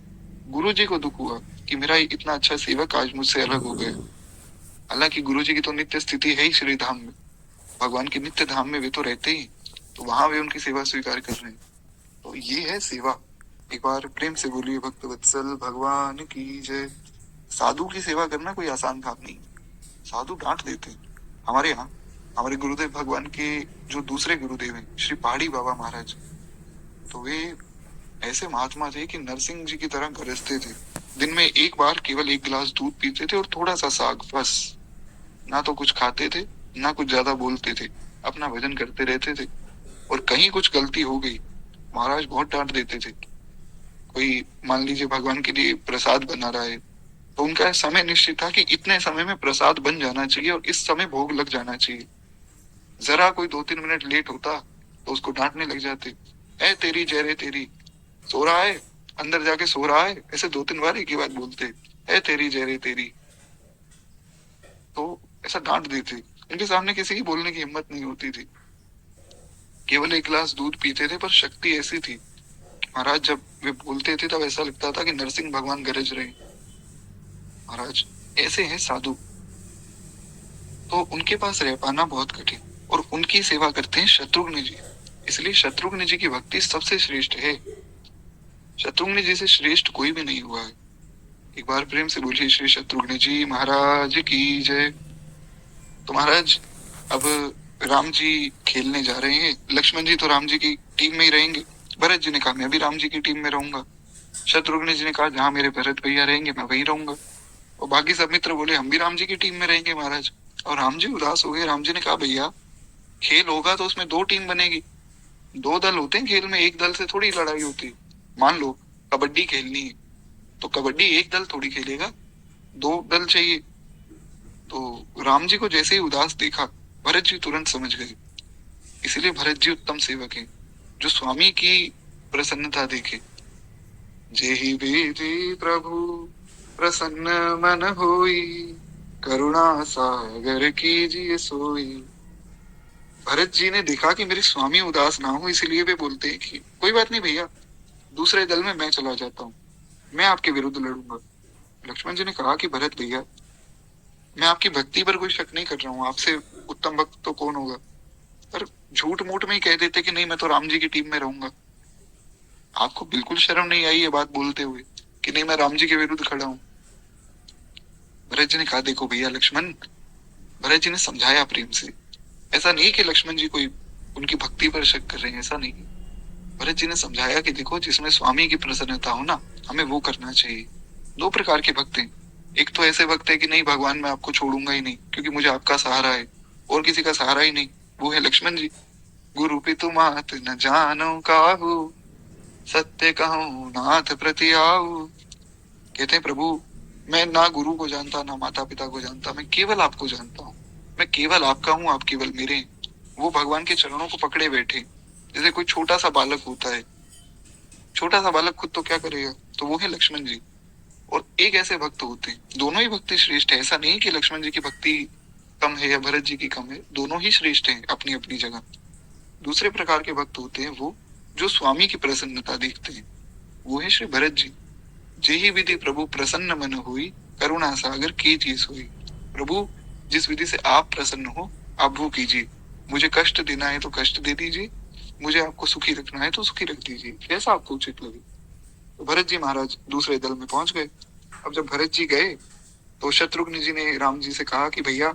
गुरुजी को दुख हुआ कि मेरा इतना अच्छा सेवक आज मुझसे अलग हो गया। हालांकि गुरुजी की तो नित्य स्थिति है ही श्री धाम में, भगवान के नित्य धाम में वे तो रहते ही, तो वहां वे उनकी सेवा स्वीकार कर रहे हैं। तो ये है सेवा। एक बार प्रेम से बोलिए भक्त वत्सल भगवान की जय। साधु की सेवा करना कोई आसान काम नहीं। साधु डांट देते हैं। हमारे यहाँ हमारे गुरुदेव भगवान के जो दूसरे गुरुदेव हैं श्री पहाड़ी बाबा महाराज, तो वे ऐसे महात्मा थे कि नरसिंह जी की तरह गरजते थे। दिन में एक बार केवल 1 गिलास दूध पीते थे और थोड़ा सा साग, बस। ना तो कुछ खाते थे, ना कुछ ज्यादा बोलते थे, अपना भजन करते रहते थे। और कहीं कुछ गलती हो गई, महाराज बहुत डांट देते थे। कोई मान लीजिए भगवान के लिए प्रसाद बना रहा है, तो उनका समय निश्चित था कि इतने समय में प्रसाद बन जाना चाहिए और इस समय भोग लग जाना चाहिए। जरा कोई 2-3 मिनट लेट होता तो उसको डांटने लग जाते, ए तेरी जय रे तेरी, सो रहा है, अंदर जाके सो रहा है, ऐसे 2-3 बार एक ही बात बोलते, ए तेरी जय रे तेरी। तो ऐसा डांट देते। उनके सामने किसी की बोलने की हिम्मत नहीं होती थी। केवल 1 गिलास दूध पीते थे, पर शक्ति ऐसी थी, महाराज जब वे बोलते थे तब ऐसा लगता था कि नरसिंह भगवान गरज रहे। महाराज ऐसे हैं साधु, तो उनके पास रह पाना बहुत कठिन। और उनकी सेवा करते हैं शत्रुघ्न जी, इसलिए शत्रुघ्न जी की भक्ति सबसे श्रेष्ठ है। शत्रुघ्न जी से श्रेष्ठ कोई भी नहीं हुआ है। एक बार प्रेम से बोलिए श्री शत्रुघ्न जी महाराज की जय। तो महाराज अब राम जी खेलने जा रहे हैं, लक्ष्मण जी तो राम जी की टीम में ही रहेंगे। भरत जी ने कहा मैं भी राम जी की टीम में रहूंगा। शत्रुघ्न जी ने कहा जहां मेरे भरत भैया रहेंगे मैं वहीं रहूंगा। और बाकी सब मित्र बोले हम भी राम जी की टीम में रहेंगे महाराज। और राम जी उदास हो गए। राम जी ने कहा भैया खेल होगा तो उसमें दो टीम बनेगी, दो दल होते हैं खेल में, एक दल से थोड़ी लड़ाई होती है। मान लो कबड्डी खेलनी है तो कबड्डी एक दल थोड़ी खेलेगा, दो दल चाहिए। तो राम जी को जैसे ही उदास देखा भरत जी तुरंत समझ गए। इसलिए भरत जी उत्तम सेवक हैं, जो स्वामी की प्रसन्नता देखे। जेहि विधि प्रभु प्रसन्न मन होई, करुणा सागर कीजिए सोई। भरत जी ने देखा कि मेरे स्वामी उदास ना हो, इसलिए वे बोलते हैं कि कोई बात नहीं भैया, दूसरे दल में मैं चला जाता हूँ, मैं आपके विरुद्ध लड़ूंगा। लक्ष्मण जी ने कहा कि भरत भैया, मैं आपकी भक्ति पर कोई शक नहीं कर रहा हूँ, आपसे उत्तम भक्त तो कौन होगा, पर झूठ मूठ में ही कह देते कि नहीं मैं तो राम जी की टीम में रहूंगा। आपको बिल्कुल शर्म नहीं आई ये बात बोलते हुए कि नहीं मैं राम जी के विरुद्ध खड़ा हूँ। भरत जी ने कहा देखो भैया लक्ष्मण, भरत जी ने समझाया प्रेम से, ऐसा नहीं कि लक्ष्मण जी कोई उनकी भक्ति पर शक कर रहे हैं, ऐसा नहीं। भरत जी ने समझाया कि देखो जिसमें स्वामी की प्रसन्नता हो ना, हमें वो करना चाहिए। दो प्रकार के भक्त हैं, एक तो ऐसे भक्त है कि नहीं भगवान मैं आपको छोड़ूंगा ही नहीं क्योंकि मुझे आपका सहारा है और किसी का सहारा ही नहीं, वो है लक्ष्मण जी। गुरु पितु मात न जानो काहू, सत्य कहूँ नाथ प्रति आऊ। कहते हैं प्रभु मैं ना गुरु को जानता ना माता पिता को जानता, मैं केवल आपको जानता हूँ, मैं केवल आपका हूँ, आप केवल मेरे हैं। वो भगवान के चरणों को पकड़े बैठे, जैसे कोई छोटा सा बालक होता है। छोटा सा बालक खुद तो क्या करेगा, तो वो है लक्ष्मण जी। और एक ऐसे भक्त होते हैं, दोनों ही भक्ति श्रेष्ठ है, ऐसा नहीं कि लक्ष्मण जी की भक्ति कम है या भरत जी की कम है, दोनों ही श्रेष्ठ हैं अपनी अपनी जगह। दूसरे प्रकार के भक्त होते हैं वो जो स्वामी की प्रसन्नता देखते हैं, वो है श्री भरत जी। जेहि विधि प्रभु प्रसन्न मन हुई, करुणा सागर कीजिए सोई। प्रभु जिस विधि से आप प्रसन्न हो आप वो कीजिए, मुझे कष्ट देना है तो कष्ट दे दीजिए, मुझे आपको सुखी रखना है तो सुखी रख दीजिए, जैसा आपको उचित लगे। तो भरत जी महाराज दूसरे दल में पहुंच गए। अब जब भरत जी गए तो शत्रुघ्न जी ने राम जी से कहा कि भैया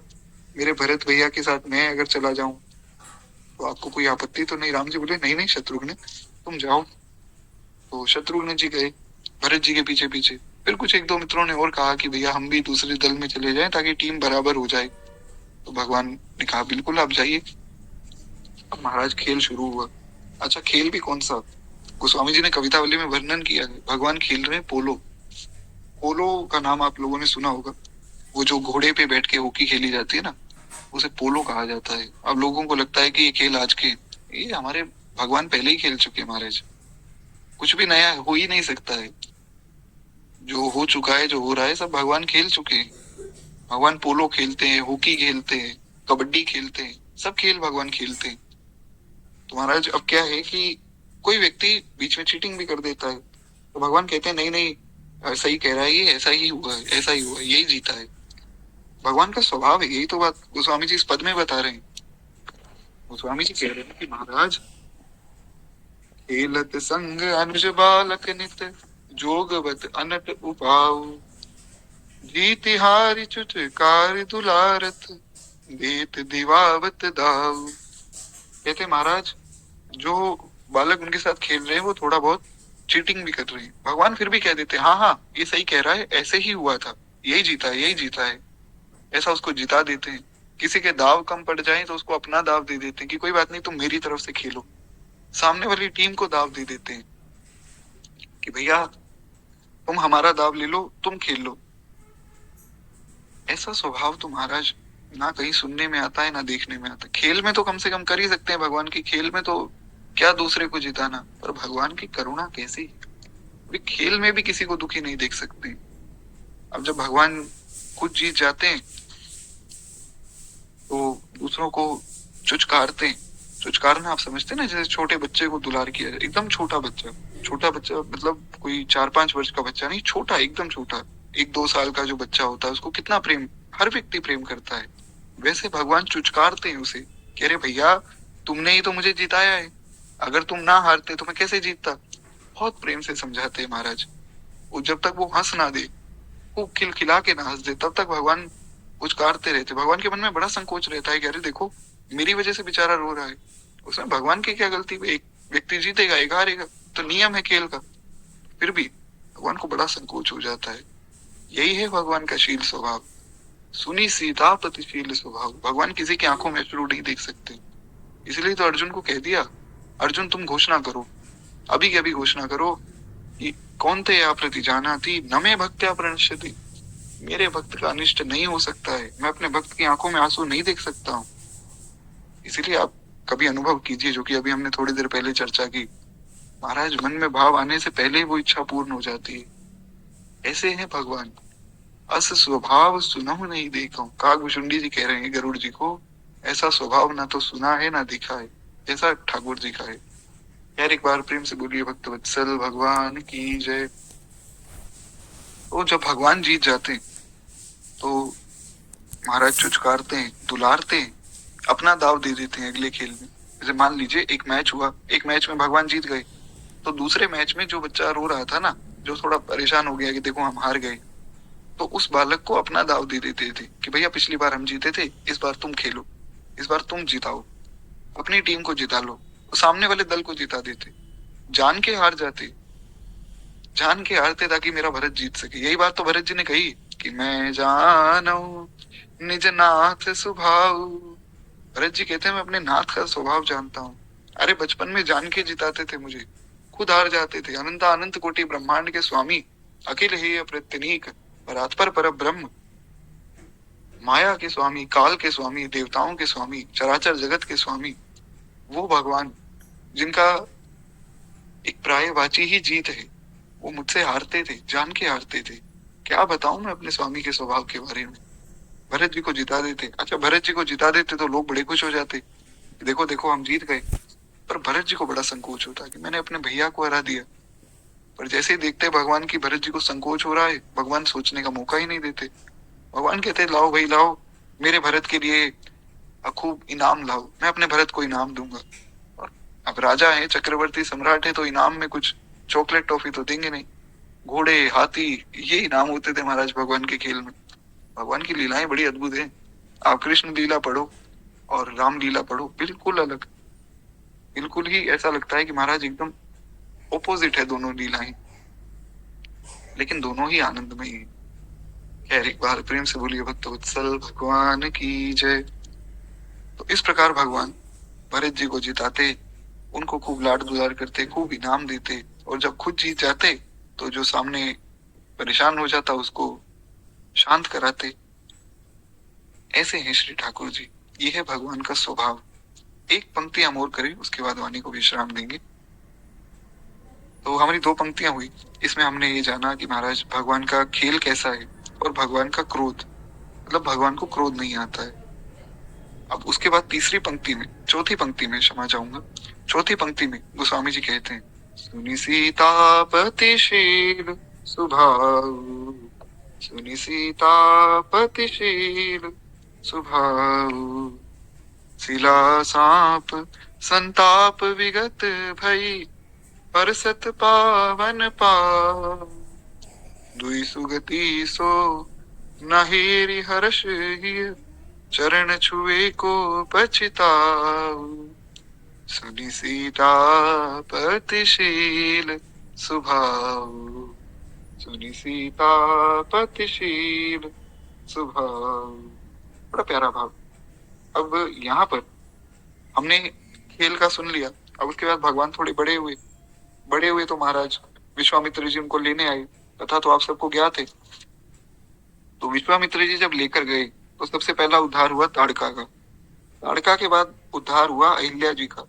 मेरे भरत भैया के साथ मैं अगर चला जाऊं तो आपको कोई आपत्ति तो नहीं। राम जी बोले नहीं नहीं शत्रुघ्न तुम जाओ। तो शत्रुघ्न जी गए भरत जी के पीछे पीछे। फिर कुछ एक दो मित्रों ने और कहा कि भैया हम भी दूसरे दल में चले जाएं ताकि टीम बराबर हो जाए। तो भगवान ने कहा बिल्कुल आप जाइए। अब महाराज खेल शुरू हुआ। अच्छा खेल भी कौन सा, गोस्वामी जी ने कवितावली में वर्णन किया है, भगवान खेल रहे हैं पोलो। पोलो का नाम आप लोगों ने सुना होगा, वो जो घोड़े पे बैठ के हॉकी खेली जाती है ना, उसे पोलो कहा जाता है। अब लोगों को लगता है कि ये खेल आज के, ये हमारे भगवान पहले ही खेल चुके हैं महाराज, कुछ भी नया हो ही नहीं सकता है। जो हो चुका है जो हो रहा है सब भगवान खेल चुके हैं। भगवान पोलो खेलते हैं, हॉकी खेलते हैं, कबड्डी खेलते हैं, सब खेल भगवान खेलते हैं। तो महाराज अब क्या है कि कोई व्यक्ति बीच में चीटिंग भी कर देता है तो भगवान कहते हैं नहीं नहीं ऐसा ही कह रहा है, ये ऐसा ही हुआ है, ऐसा ही हुआ है, यही जीता है। भगवान का स्वभाव है, यही तो बात गोस्वामी जी इस पद में बता रहे हैं। गोस्वामी जी कह रहे हैं कि महाराज खेलत संग अनुज बालक नित, जोगवत अनट उपाऊ। जीति हारि चुटकार दुलारत, देत दिवावत दाऊ। कहते महाराज जो बालक उनके साथ खेल रहे हैं वो थोड़ा बहुत चीटिंग भी कर रहे हैं, भगवान फिर भी कह देते हैं हाँ हाँ ये सही कह रहा है, ऐसे ही हुआ था, यही जीता है, यही जीता है, ऐसा उसको जिता देते हैं। किसी के दाव कम पड़ जाए तो उसको अपना दाव दे देते हैं कि कोई बात नहीं तुम मेरी तरफ से खेलो। सामने वाली टीम को दाव दे देते हैं कि भैया तुम हमारा दाव ले लो, तुम खेल लो। ऐसा स्वभाव तो महाराज ना कहीं सुनने में आता है ना देखने में आता है। खेल में तो कम से कम कर ही सकते हैं भगवान की, खेल में तो क्या दूसरे को जिताना, पर भगवान की करुणा कैसी, वे खेल में भी किसी को दुखी नहीं देख सकते। अब जब भगवान खुद जीत जाते हैं तो दूसरों को चुचकारते हैं। चुचकारना आप समझते हैं ना, जैसे छोटे बच्चे को दुलार किया जाए, एकदम छोटा बच्चा, छोटा बच्चा मतलब कोई 4-5 वर्ष का बच्चा नहीं, छोटा एकदम छोटा, 1-2 साल का जो बच्चा होता है उसको कितना प्रेम हर व्यक्ति प्रेम करता है, वैसे भगवान चुचकारते हैं उसे, कह रहे भैया तुमने ही तो मुझे जिताया है, अगर तुम ना हारते तो मैं कैसे जीतता। बहुत प्रेम से समझाते हैं महाराज। वो जब तक वो हंस ना दे, वो खिलखिला के ना हंस दे, तब तक भगवान पुचकारते रहते। भगवान के मन में बड़ा संकोच रहता है कि अरे देखो मेरी वजह से बेचारा रो रहा है, उसमें भगवान की क्या गलती, एक व्यक्ति जीतेगा एक हारेगा, तो नियम है खेल का। फिर भी भगवान को बड़ा संकोच हो जाता है। यही है भगवान का शील स्वभाव। सुनी सीता पतिशील स्वभाव। भगवान किसी की आंखों में अश्रु नहीं देख सकते, इसलिए तो अर्जुन को कह दिया, अर्जुन तुम घोषणा करो, अभी के अभी घोषणा करो कि कौन ते या प्रति जानाति न मे भक्त्या प्रणश्यति। मेरे भक्त का अनिष्ट नहीं हो सकता है, मैं अपने भक्त की आंखों में आंसू नहीं देख सकता हूँ। इसीलिए आप कभी अनुभव कीजिए, जो कि अभी हमने थोड़ी देर पहले चर्चा की, महाराज मन में भाव आने से पहले ही वो इच्छा पूर्ण हो जाती है। ऐसे हैं भगवान। अस स्वभाव सुनहु नहीं देखा। कागभूषुंडी जी कह रहे हैं गरुड़ जी को, ऐसा स्वभाव ना तो सुना है ना दिखा है, ऐसा ठाकुर जी का है। यार एक बार प्रेम से बोलिए भक्त वत्सल भगवान की जय। तो जब भगवान जीत जाते हैं तो महाराज चुचकारते हैं, दुलारते हैं, अपना दाव दे देते हैं अगले खेल में। जैसे मान लीजिए एक मैच हुआ, एक मैच में भगवान जीत गए, तो दूसरे मैच में जो बच्चा रो रहा था ना, जो थोड़ा परेशान हो गया कि देखो हम हार गए, तो उस बालक को अपना दाव दे देते थे कि भैया पिछली बार हम जीते थे, इस बार तुम खेलो, इस बार तुम जिताओ, अपनी टीम को जिता लो। तो सामने वाले दल को जिता देते, जान के हार जाते, जान के हारते ताकि मेरा भरत जीत सके। यही बात तो भरत जी ने कही कि मैं जानू निज नाथ स्वभाव। भरत जी कहते हैं मैं अपने नाथ का स्वभाव जानता हूँ। अरे बचपन में जान के जिताते थे मुझे, खुद हार जाते थे। अनंत अनंत कोटि ब्रह्मांड के स्वामी, अखिल हे अप्रत्यनीक, परात्पर पर ब्रह्म, माया के स्वामी, काल के स्वामी, देवताओं के स्वामी, चराचर जगत के स्वामी, वो भगवान जिनका एक प्रायवाची ही जीत है, वो मुझसे हारते थे, जान के हारते थे। क्या बताऊं मैं अपने स्वामी के स्वभाव के बारे में। भरत जी को जिता देते। अच्छा भरत जी को जिता देते तो लोग बड़े खुश हो जाते, देखो देखो हम जीत गए। पर भरत जी को बड़ा संकोच होता कि मैंने अपने भैया को हरा दिया। पर जैसे ही देखते भगवान की भरत जी को संकोच हो रहा है, भगवान सोचने का मौका ही नहीं देते। भगवान कहते लाओ भाई लाओ, मेरे भरत के लिए खूब इनाम लाओ, मैं अपने भरत को इनाम दूंगा। और अब राजा है, चक्रवर्ती सम्राट है, तो इनाम में कुछ चॉकलेट टॉफी तो देंगे नहीं। घोड़े हाथी ये इनाम होते थे महाराज भगवान के खेल में। भगवान की लीलाएं बड़ी अद्भुत हैं। आप कृष्ण लीला पढ़ो और राम लीला पढ़ो, बिल्कुल अलग, बिल्कुल ही ऐसा लगता है कि महाराज एकदम ओपोजिट है दोनों लीलाएं, लेकिन दोनों ही आनंदमयी है। खैर एक बार प्रेम से बोलिए भक्त वत्सल भगवान की जय। तो इस प्रकार भगवान भरत जी को जिताते, उनको खूब लाड दुलार करते, खूब इनाम देते, और जब खुद जीत जाते तो जो सामने परेशान हो जाता उसको शांत कराते। ऐसे हैं श्री ठाकुर जी, ये है भगवान का स्वभाव। एक पंक्ति हम और करें, उसके बाद वाणी को विश्राम देंगे। तो हमारी दो पंक्तियां हुई, इसमें हमने ये जाना कि महाराज भगवान का खेल कैसा है और भगवान का क्रोध, मतलब भगवान को क्रोध नहीं आता है। अब उसके बाद तीसरी पंक्ति में, चौथी पंक्ति में क्षमा चाहूंगा, चौथी पंक्ति में गोस्वामी जी कहते हैं सुनि सीतापतिशील स्वभाव, सुनि सीतापतिशील स्वभाव, शिला सांप संताप विगत भई, परसत पावन पाव, दुई सुगति सो नहिरि हर्ष हिय, चरण छुए को पछताऊ, सुनि सीतापतिशील स्वभाव, सुनि सीतापतिशील स्वभाव। बड़ा प्यारा भाव। अब यहाँ पर हमने खेल का सुन लिया। अब उसके बाद भगवान थोड़े बड़े हुए, बड़े हुए तो महाराज विश्वामित्र जी उनको लेने आए, तथा तो आप सबको ज्ञात है। तो विश्वामित्र जी जब लेकर गए तो सबसे पहला उद्धार हुआ ताड़का का। ताड़का के बाद उद्धार हुआ अहिल्या जी का।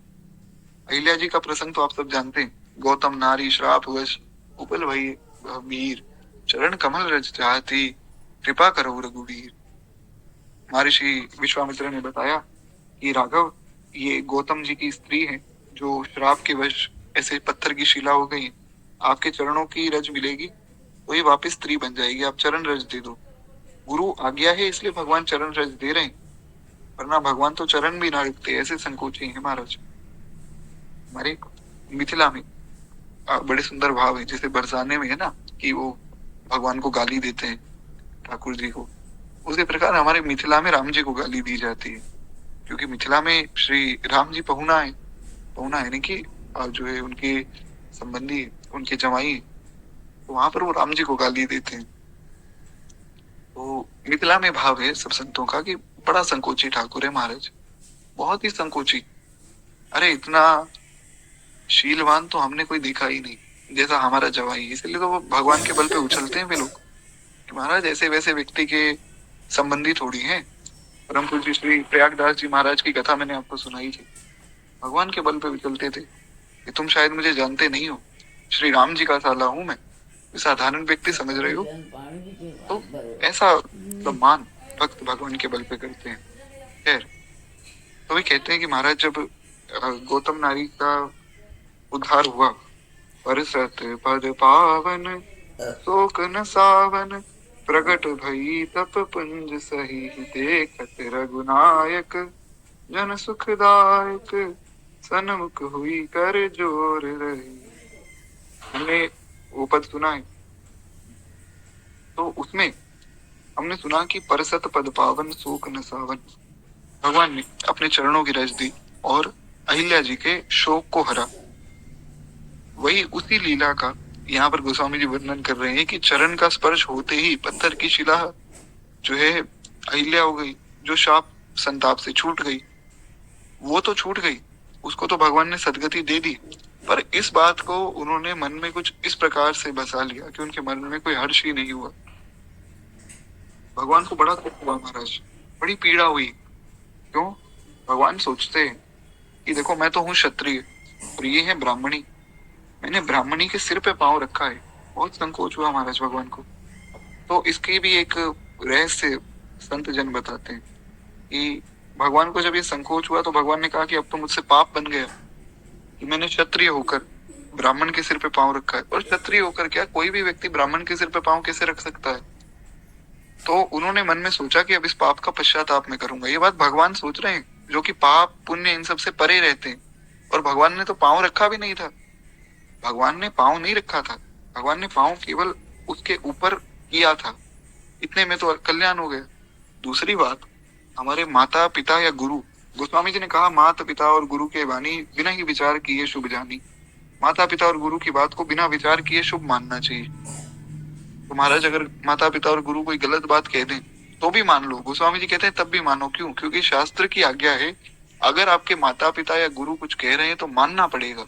अहिल्या जी का प्रसंग तो आप सब जानते हैं। गौतम नारी श्राप वश उपल भई वीर, चरण कमल रज जाति, कृपा करो रघुवीर। महर्षि विश्वामित्र ने बताया कि राघव ये गौतम जी की स्त्री है, जो श्राप के वश ऐसे पत्थर की शिला हो गई। आपके चरणों की रज मिलेगी तो ये वापस स्त्री बन जाएगी, आप चरण रज दे दो। गुरु आज्ञा है इसलिए भगवान चरण रज दे रहे हैं, वरना भगवान तो चरण भी ना रखते, ऐसे संकोची हैं महाराज। हमारे मिथिला में बड़े सुंदर भाव है, जैसे बरसाने में है ना कि वो भगवान को गाली देते हैं ठाकुर जी को, उसी प्रकार हमारे मिथिला में राम जी को गाली दी जाती है, क्योंकि मिथिला में श्री राम जी पहुना है। पहुना है नहीं कि जो है उनके संबंधी, उनके जमाई, तो वहां पर वो राम जी को गाली देते हैं। तो मिथिला में भाव है सब संतों का कि बड़ा संकोची ठाकुर है महाराज, बहुत ही संकोची। अरे इतना शीलवान तो हमने कोई देखा ही नहीं जैसा हमारा जवाई, इसलिए तो वो भगवान के बल पे उछलते हैं वे लोग कि महाराज ऐसे वैसे व्यक्ति के संबंधी थोड़ी हैं। परम पूज्य श्री प्रयागदास जी महाराज की कथा मैंने आपको सुनाई थी, भगवान के बल पे उछलते थे कि तुम शायद मुझे जानते नहीं हो, श्री राम जी का साला हूं मैं, साधारण व्यक्ति समझ रहे हो। तो ऐसा सम्मान भक्त भगवान के बल पे करते हैं। खैर, तो वे कहते हैं कि महाराज जब गौतम नारी का उद्धार हुआ, परसत पद पावन शोक न सावन, प्रगट भई तप पुंज सही देखत रघुनायक, जन सुखदायक सन्मुख हुई कर जोर रही। हमने वो पद सुना है, तो उसमें हमने सुना कि परसत पद पावन शोक न सावन, भगवान ने अपने चरणों की रज दी और अहिल्या जी के शोक को हरा। वही उसी लीला का यहाँ पर गोस्वामी जी वर्णन कर रहे हैं कि चरण का स्पर्श होते ही पत्थर की शिला जो है अहिल्या हो गई, जो शाप संताप से छूट गई वो तो छूट गई, उसको तो भगवान ने सदगति दे दी, पर इस बात को उन्होंने मन में कुछ इस प्रकार से बसा लिया कि उनके मन में कोई हर्ष ही नहीं हुआ। भगवान को बड़ा दुख हुआ महाराज, बड़ी पीड़ा हुई। क्यों? भगवान सोचते हैं कि देखो मैं तो हूँ क्षत्रिय और ये है ब्राह्मणी, मैंने ब्राह्मणी के सिर पे पांव रखा है। बहुत संकोच हुआ महाराज भगवान को। तो इसकी भी एक रहस्य संत जन बताते हैं कि भगवान को जब ये संकोच हुआ तो भगवान ने कहा कि अब तो मुझसे पाप बन गया कि मैंने क्षत्रिय होकर ब्राह्मण के सिर पे पांव रखा है। और क्षत्रिय होकर क्या कोई भी व्यक्ति ब्राह्मण के सिर पे पांव कैसे रख सकता है? तो उन्होंने मन में सोचा कि अब इस पाप का पश्चाताप मैं करूंगा। ये बात भगवान सोच रहे हैं जो कि पाप पुण्य इन सब से परे रहते हैं, और भगवान ने तो पांव रखा भी नहीं था। भगवान ने पांव नहीं रखा था, भगवान ने पांव केवल उसके ऊपर किया था, इतने में तो कल्याण हो गया। दूसरी बात, हमारे माता पिता या गुरु, गोस्वामी जी ने कहा माता पिता और गुरु के वाणी बिना ही विचार किए शुभ जानी। माता पिता और गुरु की बात को बिना विचार किए शुभ मानना चाहिए। तो महाराज अगर माता पिता और गुरु कोई गलत बात कह दें तो भी मान लो, गोस्वामी जी कहते हैं तब भी मानो। क्यों? क्योंकि शास्त्र की आज्ञा है, अगर आपके माता पिता या गुरु कुछ कह रहे हैं तो मानना पड़ेगा।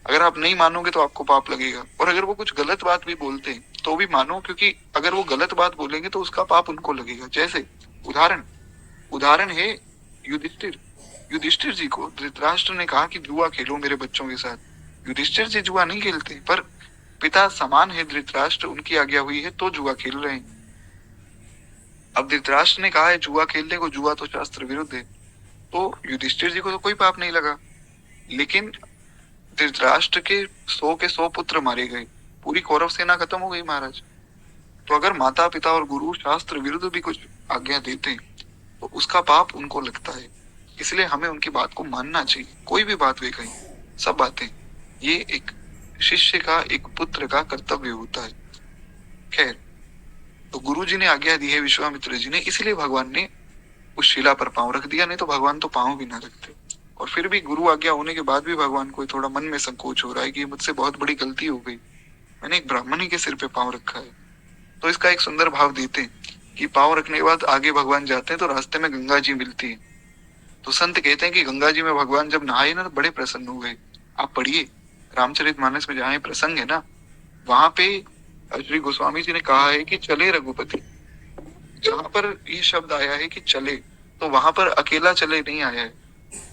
अगर आप नहीं मानोगे तो आपको पाप लगेगा। और अगर वो कुछ गलत बात भी बोलते हैं तो भी मानो, क्योंकि अगर वो गलत बात बोलेंगे तो उसका पाप उनको लगेगा। जैसे उदाहरण है युधिष्ठिर। युधिष्ठिर जी को धृतराष्ट्र ने कहा कि जुआ खेलो मेरे बच्चों के साथ। युधिष्ठिर जी जुआ नहीं खेलते, पर पिता समान है धृतराष्ट्र, उनकी आज्ञा हुई है तो जुआ खेल रहे हैं। अब धृतराष्ट्र ने कहा है जुआ खेलने को, जुआ तो शास्त्र विरुद्ध है, तो युधिष्ठिर जी को तो कोई पाप नहीं लगा। लेकिन धृतराष्ट्र के 100 पुत्र मारे गए, पूरी कौरव सेना खत्म हो गई महाराज। तो अगर माता पिता और गुरु शास्त्र विरुद्ध भी कुछ आज्ञा देते हैं तो उसका पाप उनको लगता है। इसलिए हमें उनकी बात को मानना चाहिए, कोई भी बात वे कहें, सब बातें। ये एक शिष्य का, एक पुत्र का कर्तव्य होता है। खैर, तो गुरु जी ने आज्ञा दी है विश्वामित्र जी ने, इसलिए भगवान ने उस शिला पर पांव रख दिया, नहीं तो भगवान तो पांव भी ना रखते। और फिर भी गुरु आज्ञा होने के बाद भी भगवान को थोड़ा मन में संकोच हो रहा है कि मुझसे बहुत बड़ी गलती हो गई, मैंने एक ब्राह्मणी के सिर पे पांव रखा है। तो इसका एक सुंदर भाव देते हैं कि पांव रखने के बाद आगे भगवान जाते हैं तो रास्ते में गंगा जी मिलती है। तो संत कहते हैं कि गंगा जी में भगवान जब नहाए ना तो बड़े प्रसन्न हो गए। आप पढ़िए रामचरितमानस में जहाँ प्रसंग है ना, वहां पे श्री गोस्वामी जी ने कहा है कि चले रघुपति। जहां पर ये शब्द आया है कि चले, तो वहां पर अकेला चले नहीं आया है।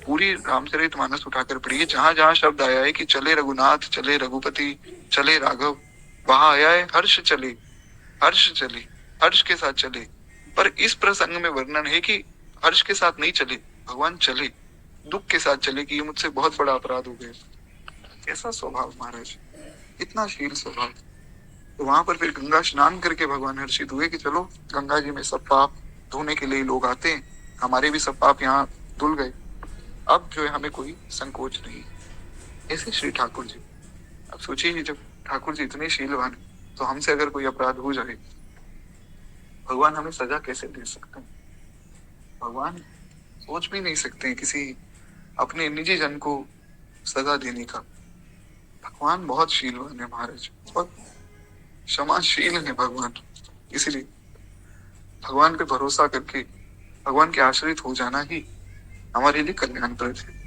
पूरी रामचरितमानस उठाकर पढ़िए, जहां जहां शब्द आया है कि चले रघुनाथ, चले रघुपति, चले राघव, वहां आया है हर्ष चले, हर्ष चले, हर्ष के साथ चले। पर इस प्रसंग में वर्णन है कि हर्ष के साथ नहीं चले, भगवान चले दुख के साथ चले कि ये मुझसे बहुत बड़ा अपराध हो गया। कैसा स्वभाव महाराज, इतना शील स्वभाव। तो वहां पर फिर गंगा स्नान करके भगवान हर्षित हुए कि चलो गंगा जी में सब पाप धोने के लिए लोग आते हैं, हमारे भी सब पाप यहाँ धुल गए, अब जो है हमें कोई संकोच नहीं। ऐसे श्री ठाकुर जी। अब सोचिए जब ठाकुर जी इतने शीलवान है तो हमसे अगर कोई अपराध हो जाए, भगवान हमें सजा कैसे दे सकते हैं? भगवान सोच भी नहीं सकते हैं किसी अपने निजी जन को सजा देने का। भगवान बहुत शीलवान है महाराज, बहुत क्षमाशील है भगवान। इसलिए भगवान पे भरोसा करके भगवान के आश्रित हो जाना ही हमारे लिए कल्याणप्रद है।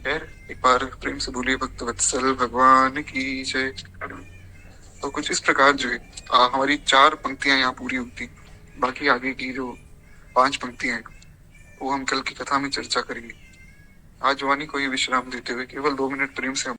खैर, एक बार प्रेम से बोलिए भक्त वत्सल भगवान की जय। तो कुछ इस प्रकार जो है हमारी 4 पंक्तियां यहाँ पूरी होती। बाकी आगे की जो 5 पंक्तियां हैं वो हम कल की कथा में चर्चा करेंगे। आज वाणी को ही विश्राम देते हुए केवल 2 मिनट प्रेम से